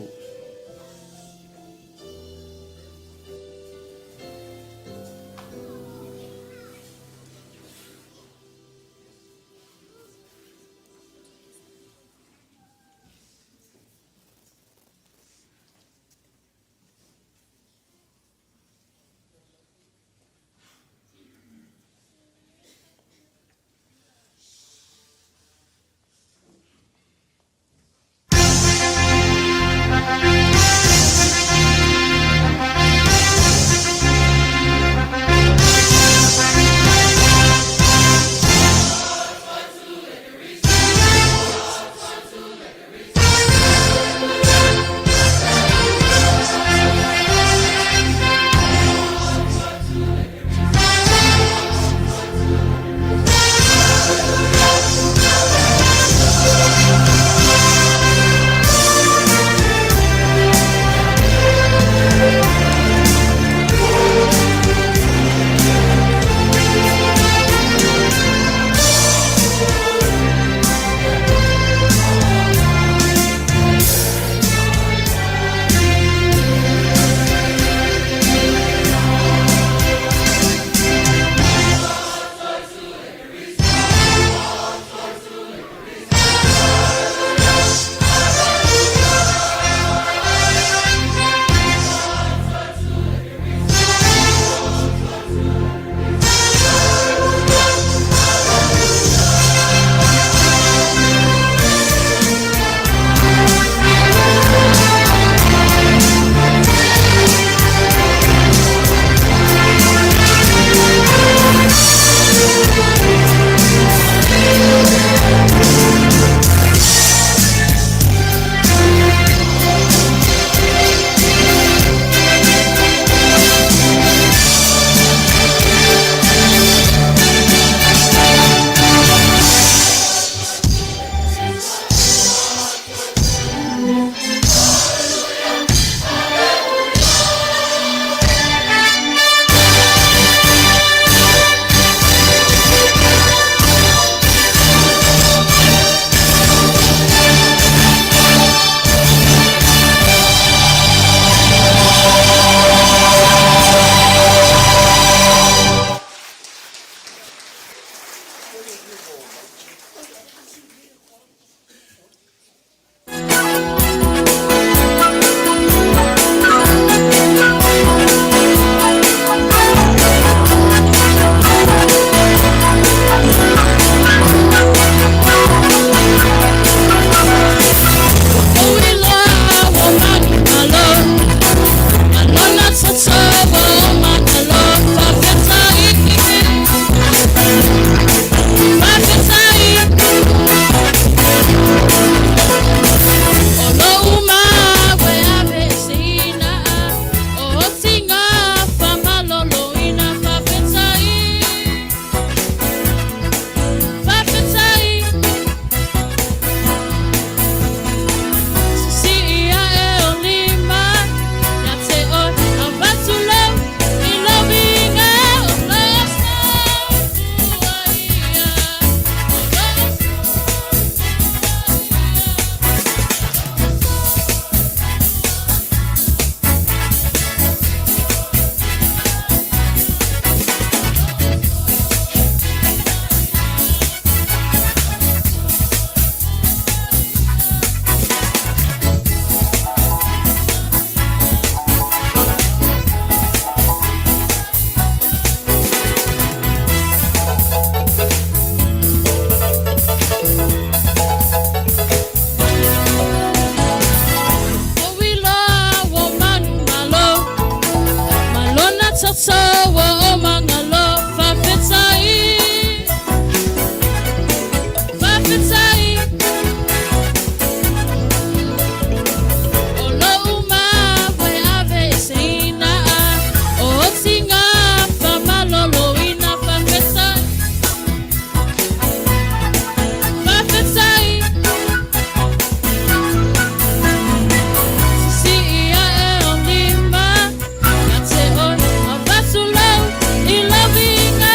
tatawa o mangalo whawhetai. Whawhetai. O lau ma wai ave seina a. O tinga whamalolo ina whawhetai. Whawhetai. Si ia e o lima. Nga te oi a watulau I lavinga.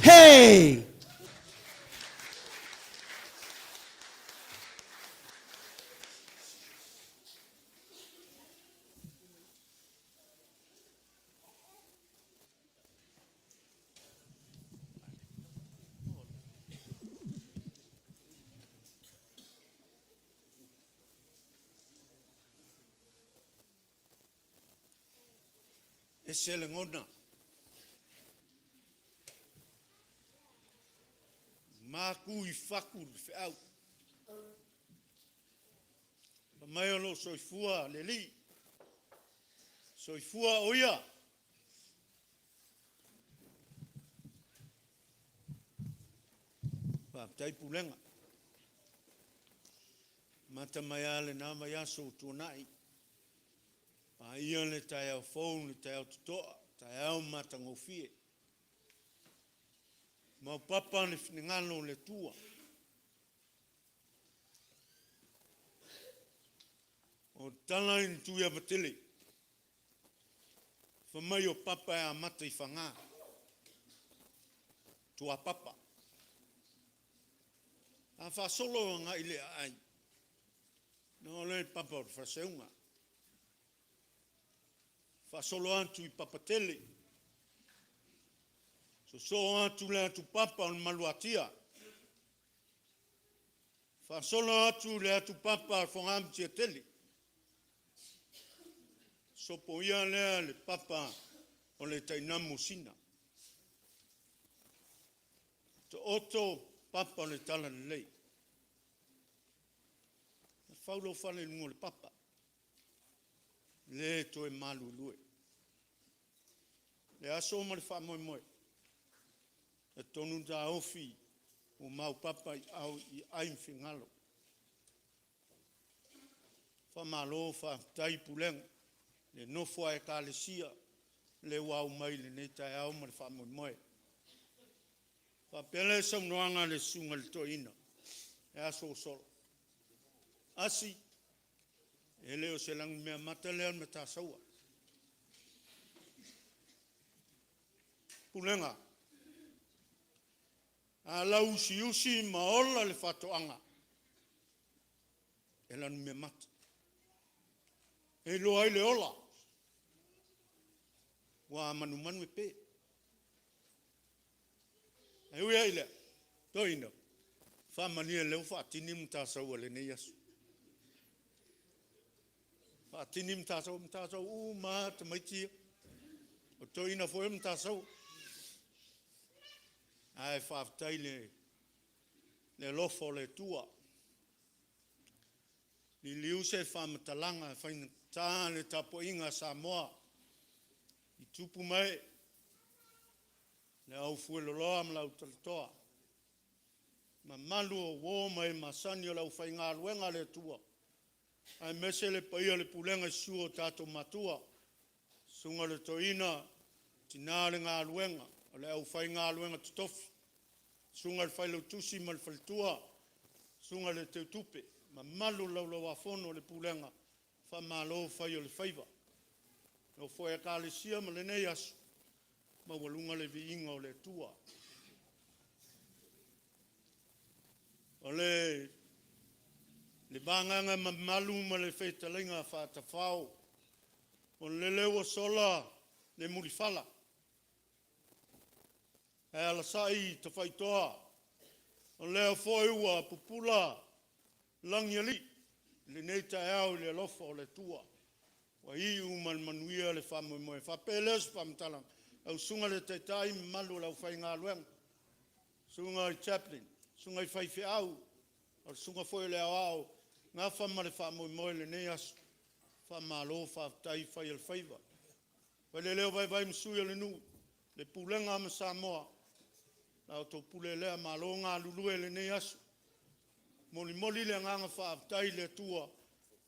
Hey! E se le ngona. Māku I whaku le whiau. Pa mai ono soifua le li. Soifua oia. Pa tai pulenga. Mata mai ale nā mai aso tuanai. Pa ia le tai au phone, le tai au tutoa, tai au mata ngofie. Mau papa le finingano le tua. O tala in tuia matele. Whamai o papa e a mata I whanga. Tua papa. A whasolo nga ile ai. No le papa o whaseunga. Whasolo antu I papa tele. So atu le atu papa on maluatia. Whasolo atu le atu papa al whangamtia tele. So po ia lea le papa o le tainamu sina. To oto papa o le tala le lei. Whaulo whale lungo le papa. Le to e malu lue. Le aso ma le whamoe moe. E tonu da ofi o mau papa au I aim fingalo. Whamalo wha tai puleng. Le nofo e kālesia. Le wau mai le nei tai au ma le whamoe moe. Whapele sa mnoanga le sunga le toina. E aso solo. Asi. E leo se langu mea mata lea me tā saua. pulenga. A la usi maola le whatoanga. E lanu me mata. E lo ai le ola. Wa manu e pe. E ui ai le. Toina. Whamania leo whaatini mtasau ale nei asu. Whaatini mtasau maa te maitia. O toina fo mtasau. Ai whaatai le lofo le tua. Ni liu se whamatalanga whaina tāne tapo inga Samoa. I tupu mai. Le au fueloloa mlau talitoa. Ma malu o wō mai masani o lau whai ngā luenga le tua. Ai mese le paia le pulenga suo tātou matua. Sunga le toina, tina le ngā luenga. O le au whai ngā luenga tutofi. Sunga le whai lau tusi ma le whalitua. Sunga le teutupe. Ma malu lau lau afono le pulenga. Wha malo whai o le whaiva. No whai a ka le sia ma le nei asu. Ma walunga le viinga o le tua. O le banganga malu ma le whaitalinga whaatawhao. O le lewa sola le mulifala. E ala sai te whaitoa. O lea whaiua pupula langiali. Le neita eau le lofa o le tua. Wa iu manuia le whamoe. Whapeles whamtalang. Au sunga le teitai malu lau whai ngā luenga. Sunga i chaplain. Sunga i whai au. O sunga foi le au. Ngā whamare whamoe le nei asu. Whamalo whaatai whai al whaiva. Wai le leo vai msui le nu. Le pulenga ama Samoa. Nau tō pule lea malo ngā lulue le nei asu. Moli le nganga whaatai le tua.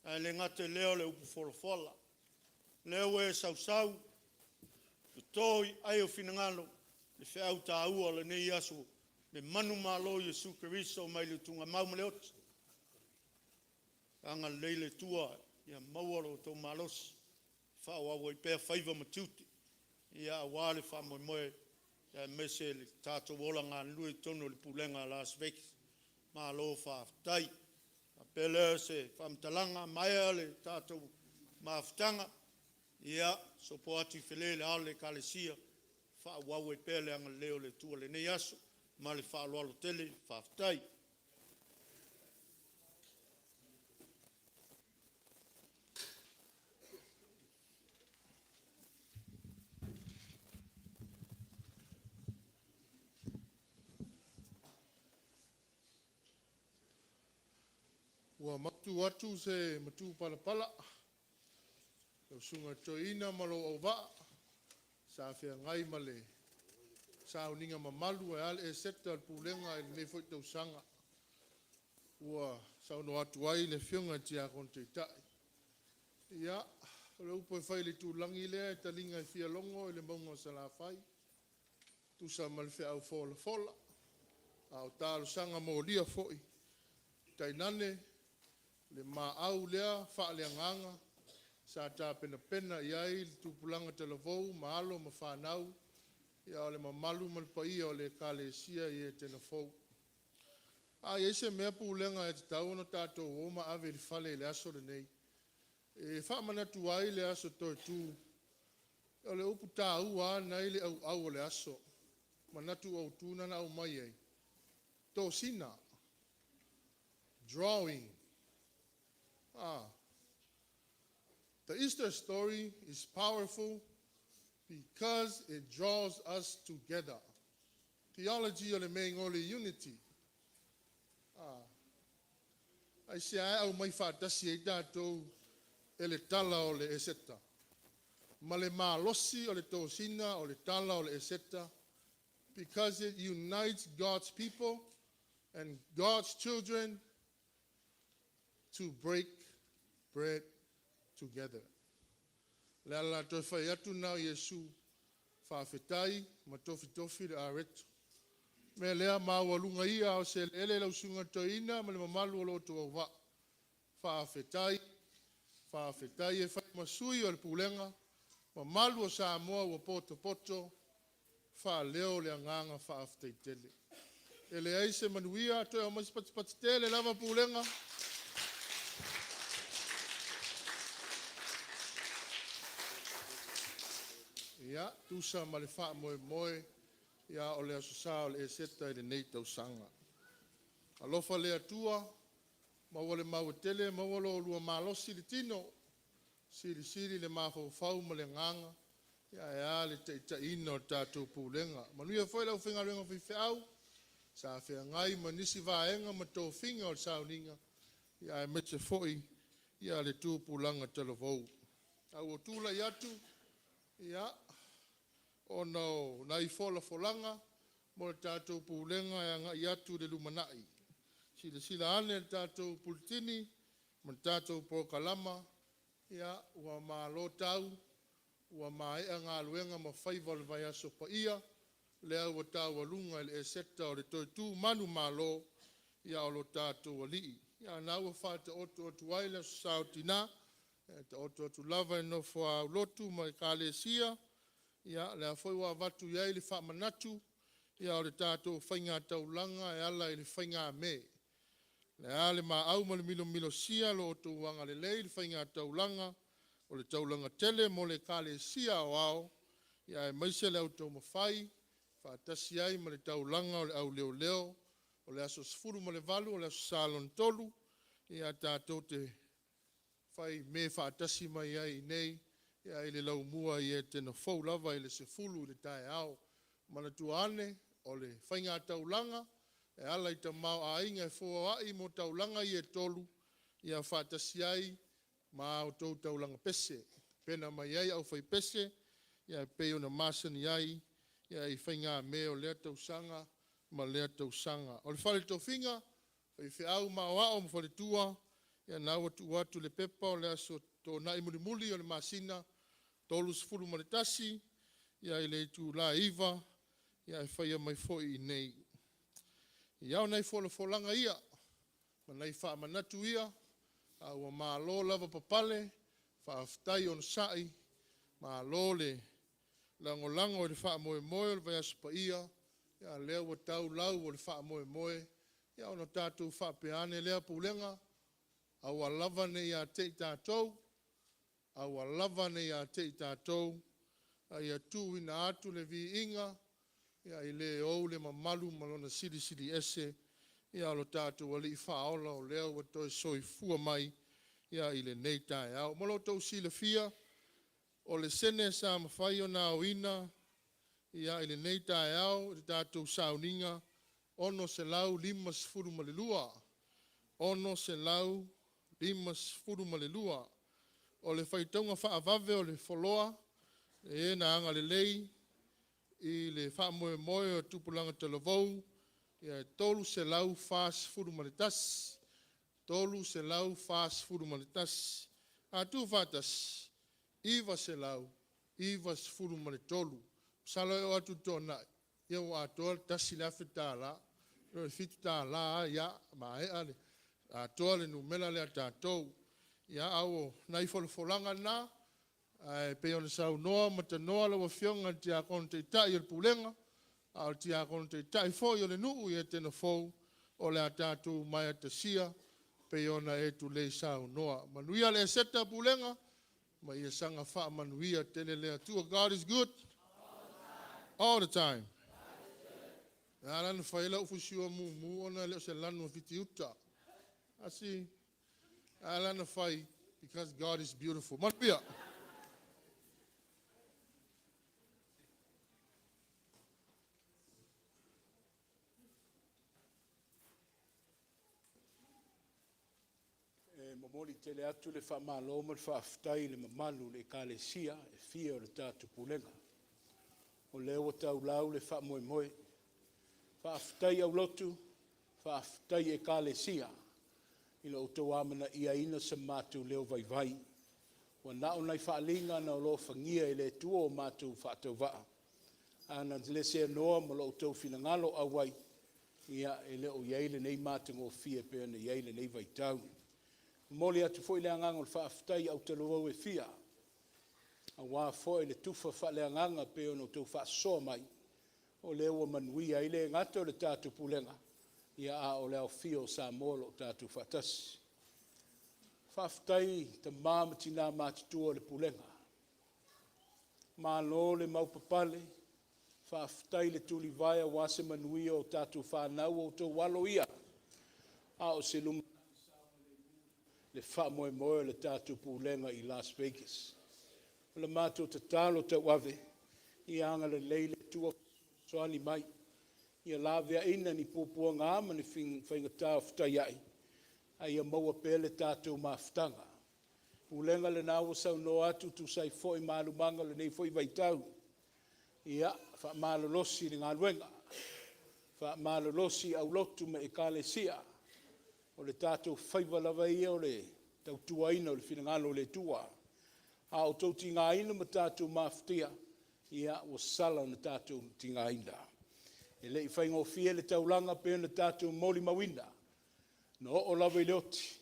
Le ngate leo le upu wholofola. Leo e sau. Toi ai o finangalo le wheau tā ua le nei asu le manu malo Iesu Keriso mai le tunga mau maleot. Anga leile tua ia mauaro tō malos whao awa i pēr whaiva matuti ia wale whamoe ia mese le tātou ola ngā nui tono le pulenga Las Vegas malo whaatai a pele se whamtalanga maia le tātou maaftanga ia sopo atu whelele ale kalesia wha wawe pele anga leo le tua le nei aso ma le wha aloalo tele whaftai. Ua matu atu se matu pala. Lau sunga toina malo au waa. Sa whea ngai male. Sa uninga mamalu e ale e seta al pulenga e me foi tau sanga. Ua sa uno atu ai le whiunga tia konte tai. Ia, le upo e whai le tūlangi lea e talinga e fia longo e le maunga sa la whai. Tu sa mal whea au fola. Au tālu sanga mo lia foi. Tai nane, le ma au lea, wha lea nganga. Sa tā pena iai le tūpulanga televou, maalo ma whanau, ia o le mamalu malpai o le kalesia i e tena fou. A iese mea pūlenga e te tau no tātou oma ave li whale le aso le nei. E whamanatu ai le aso toi tū. O le upu tā ua nei le au o le aso. Manatu au tūna na au mai ei. Tō sina. Drawing. The Easter story is powerful because it draws us together. Theology o le mei ngole unity. Ai se ai au mai whaatasi e tātou e le tala o le eseta. Ma le malosi o le tōsina o le tala o le eseta because it unites God's people and God's children to break bread together. Le ala toi whai atu nau Iesu whawhetai ma tofi le aretu. Me lea mawalunga ia o se ele lau sunga toina ma le mamalu o loto au wa. Whawhetai e whai masui o le pulenga, mamalu o Samoa o poto. wha leo le anganga wha aftai tele. E le aise manuia toi o masi pati tele lava pulenga. Ia, tusa ma le wha moe moe, ia o le asosa o le eseta i le nei tau sanga. Alofa le atua, ma wale mau tele, ma wale o lua malosi le tino, siri le mafau ma le nganga, ia le te ina o tātou pulenga. Manuia foi lau whinga renga whiwhi au, sa whea ngai ma nisi vaenga ma tō whinga o sauninga, ia e mete foi, ia le tūpulanga talavou. Au o tūla i atu, ia, o no nai folanga, mo le tātou pulenga ia ngai atu le lumanai. Sila ane le tātou pulitini, ma le tātou pokalama, ia ua mālo tau, ua maea ngā luenga ma whaiva le vai aso pa ia, le au a tau alunga le eseta o le toi tū manu mālo, ia o lo tātou alii. Ia nā ua whāta otu aile sao tina, te otu lava e no wha lotu ma i kāle sia, ia le a whai wa watu iai le wha manatu, ia o le tātou whainga taulanga e ala i le whainga me. Le ale ma au ma le milo sia lo otu wanga le lei le whainga taulanga, o le taulanga tele mo le kāle sia o au, ia e maise le auto mawhai, whaatasi ai ma le taulanga o le au leo, o le aso sfuru ma le valu, o le aso salon tolu, ia tātou te whai me whaatasi mai ai nei, ia i le lau mua i e tena fau lava i le sefulu i le tae au, mana tuane o le whainga taulanga, e ala i ta mau a inga e fua ai mo taulanga i e tolu, ia whaatasi ai, ma o tau taulanga pese, pena mai ai au whai pese, ia peo na masani ai, ia i whainga me o lea tausanga, ma lea tausanga. O le whale tau whinga, whai whiau ma o ao ma whale tua, ia nā watu le pepa o le aso tō nai muli o le masina, tolu sifuru ma le tasi, ia i le tu la iwa, ia i whaia mai foi i nei. Iau nei folanga ia, ma nei wha manatu ia, a ua maa lo lava papale, wha aftai on sai, maa lo le lango le wha moe moe le vai aspa ia, ia lea ua tau lau o le wha moe, ia ono tātou wha peane lea pulenga, a ua lava ne ia te i tātou, a ua lava ne ia te i tātou, a ia tū ina atu le vi inga, ia i le ou le mamalu malona siri ese, ia lo tātou ali i whaola o lea ua toi soi fua mai, ia i le nei tae au. Malo tau sila fia, o le sene sa mawhai o nā o ina, ia i le nei tae au, le tātou sauninga, ono se lau 5 malelua, ono se lau 5 malelua, o le whaitaunga whaavave o le wholoa, e na anga le lei, i le wha moe o tupulanga talavou, ia tolu se lau 5 maletas, tolu se lau 5 maletas, a tu fatas, iwa se lau, iwa 10 maletolu, salo e o atu tōna, ia o atoa tasi le awhi tāla, no fitu tāla, ia, ma e ale, atoa le numela le a tātou, ia au nai folanga na, pe ona sau noa mata noa la wafionga ti a kon te tai o pulenga, au ti a kon te tai fo i o le nuu i e tena fo o le a tātou mai atasia, pe ona e tu le sau noa. Manuia le seta pulenga, ma ia sanga wha manuia tele le atua. God is good. All the time. Alana whaila ufusiwa mu ona leo se lanu fiti uta. Asi, alana whai, because God is beautiful. Manuia. Momoli tele atu le wha malo ma le wha aftai le mamalu le kālesia e fia o le tātu pulenga. O leo o tau lau le wha moe. Wha aftai au lotu, wha aftai e kālesia. I lo tau amana ia ina sa mātu leo vai. Wa nao nei wha alinga na o lo whangia e le tua o mātu wha tau waa. Ana le se noa ma lo tau finangalo awai. Ia e leo iaile nei mātu ngō fia pēr na iaile nei vai tau. Moli atu foi le anganga le whaaftai au te loau e fia. A wā foi le tufa wha le anganga pe ono tau wha soa mai. o le ua manuia i le ngata o le tātou pulenga. Ia a o le au fio sa molo tātou whatasi. Whaftai ta māmatina mātitua le pulenga. Mālo le maupapale, whaftai le tuli vaya wase manuia o tātou whanau o tō walo ia. A o se luma le whamoe moe le tātou pulenga i Las Vegas. Le mātou te talo te wave, i anga le leile tua soani mai. Ia lawea ina ni pōpua ngā ama ni whaingatā whtai ai. Ai a maua pēle tātou mawhtanga. Pulenga le nāua sau no atu tu sai foi mālumanga le nei foi vaitau. Ia, wha mālolosi ni ngā luenga. Wha mālolosi au lotu me e kālesia. O le tātou whaiwalawa ia o le tautua ina o le whinangalo le tua. A o tau ti ngā ina ma tātou mawhtia. Ia, o sala na tātou ti ngā ina. E le i whaingo fia le taulanga pe na tātou moli mawina. No o lawa i leoti.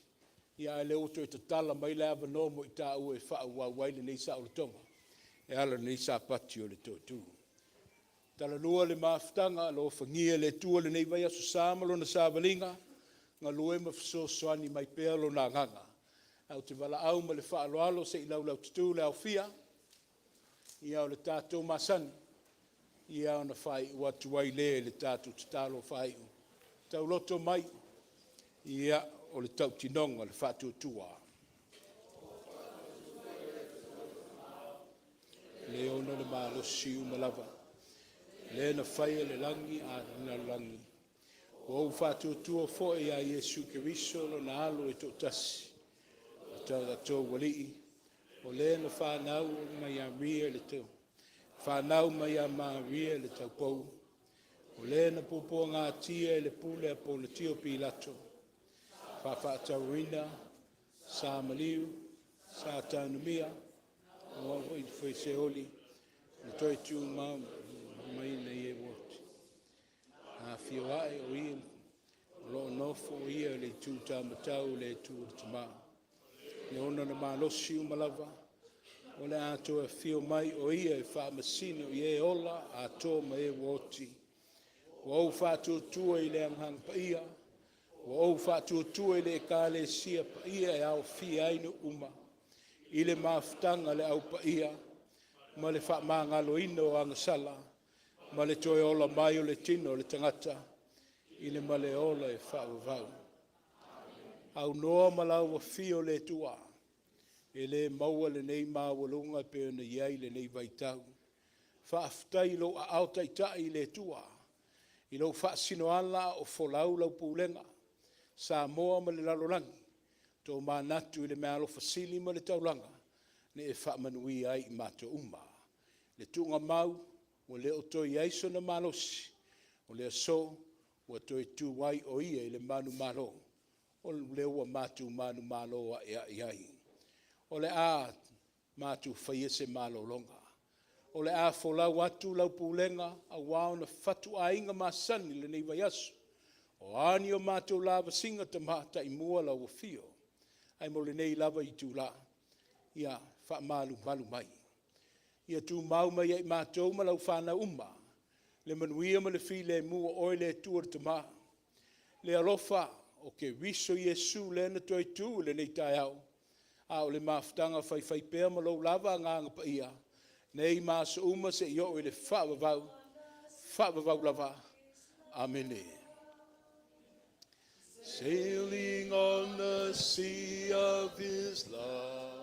Ia e le oto e tatala mai le awa nomo i tā ua e wha ua waile nei sa o le tonga. E ala nei sa pati o le tōtū. Tala lua le mawhtanga, lo whangia le tua le nei vai aso sāmalo na sāwalinga, ngā lue mawhiso soani mai pealo nā nganga. Au te wala au ma le wha aloalo se i laulau tutu le au fia, ia o le tātou masani, ia o na whai watu wai le tātou tatalo whai u. Tau loto mai, ia o le tau tinonga le whātua tua. Le ona le mālosi umalawa. Le na whaia le langi a na langi. O au whātua tua foe a Yesu Keriso lo na alo e tō tasi. A tau da tō walii. O le na whānau mai a ria le tau. Whānau mai a Maria le tau pou. O le na pōpō ngā tia e le pule a po le tio pilato. Whawhatauina, sa maliu, sa taunumia, o i whai se oli, na toi tū mai nei e woti. A whioae o ia, lo nofo o ia le tū tāmatau le tū tama. Le ona na mālosi umalawa, o le ato e whio mai o ia e whaamasini o ia e ola a tō mai e woti. O au whātua tua i le anghang pa ia, o au whātua tua i le kāle sia pa ia e au fi ainu uma. I le mawhtanga le au pa ia, ma le wha māngalo ino o angasala, ma le toi ola mai o le tino o le tangata, i le male ola e wha wavau. Au noa malau wa fio le tua, e le maua le nei mawalunga pe ona iai le nei vaitau. Whaaftai lo a au taitai le tua, i lo wha sinoala o folau lau pulenga, sa moa ma le lalolangi, tō mānatu i le mea alo fasili ma le taulanga, ne e wha manui ai i mātua uma. Le tunga mau, o le o toi aiso na malosi, o le aso, o toi tu wai o ia i le manu malo, o le ua mātu manu malo a ea iai. O le a mātu whaia se malo longa. O le a folau atu lau pulenga, a wao na fatu a inga masani le nei vai asu. O ani o mātou lava singa ta mata i mua lau o fio. Ai mo le nei lava i tū la. Ia wha malu malu mai. Ia tū mau mai ai mātou ma lau whana uma. Le manuia ma le fi le mua oi le tuar ta maa. Le alofa o ke wiso Yesu le na toi tū le nei tai au. A o le mawhtanga whai pēr ma lau lava nganga pa ia. Nei māsa uma se i o i le whaavavau lava. Amene. Sailing on the sea of his love.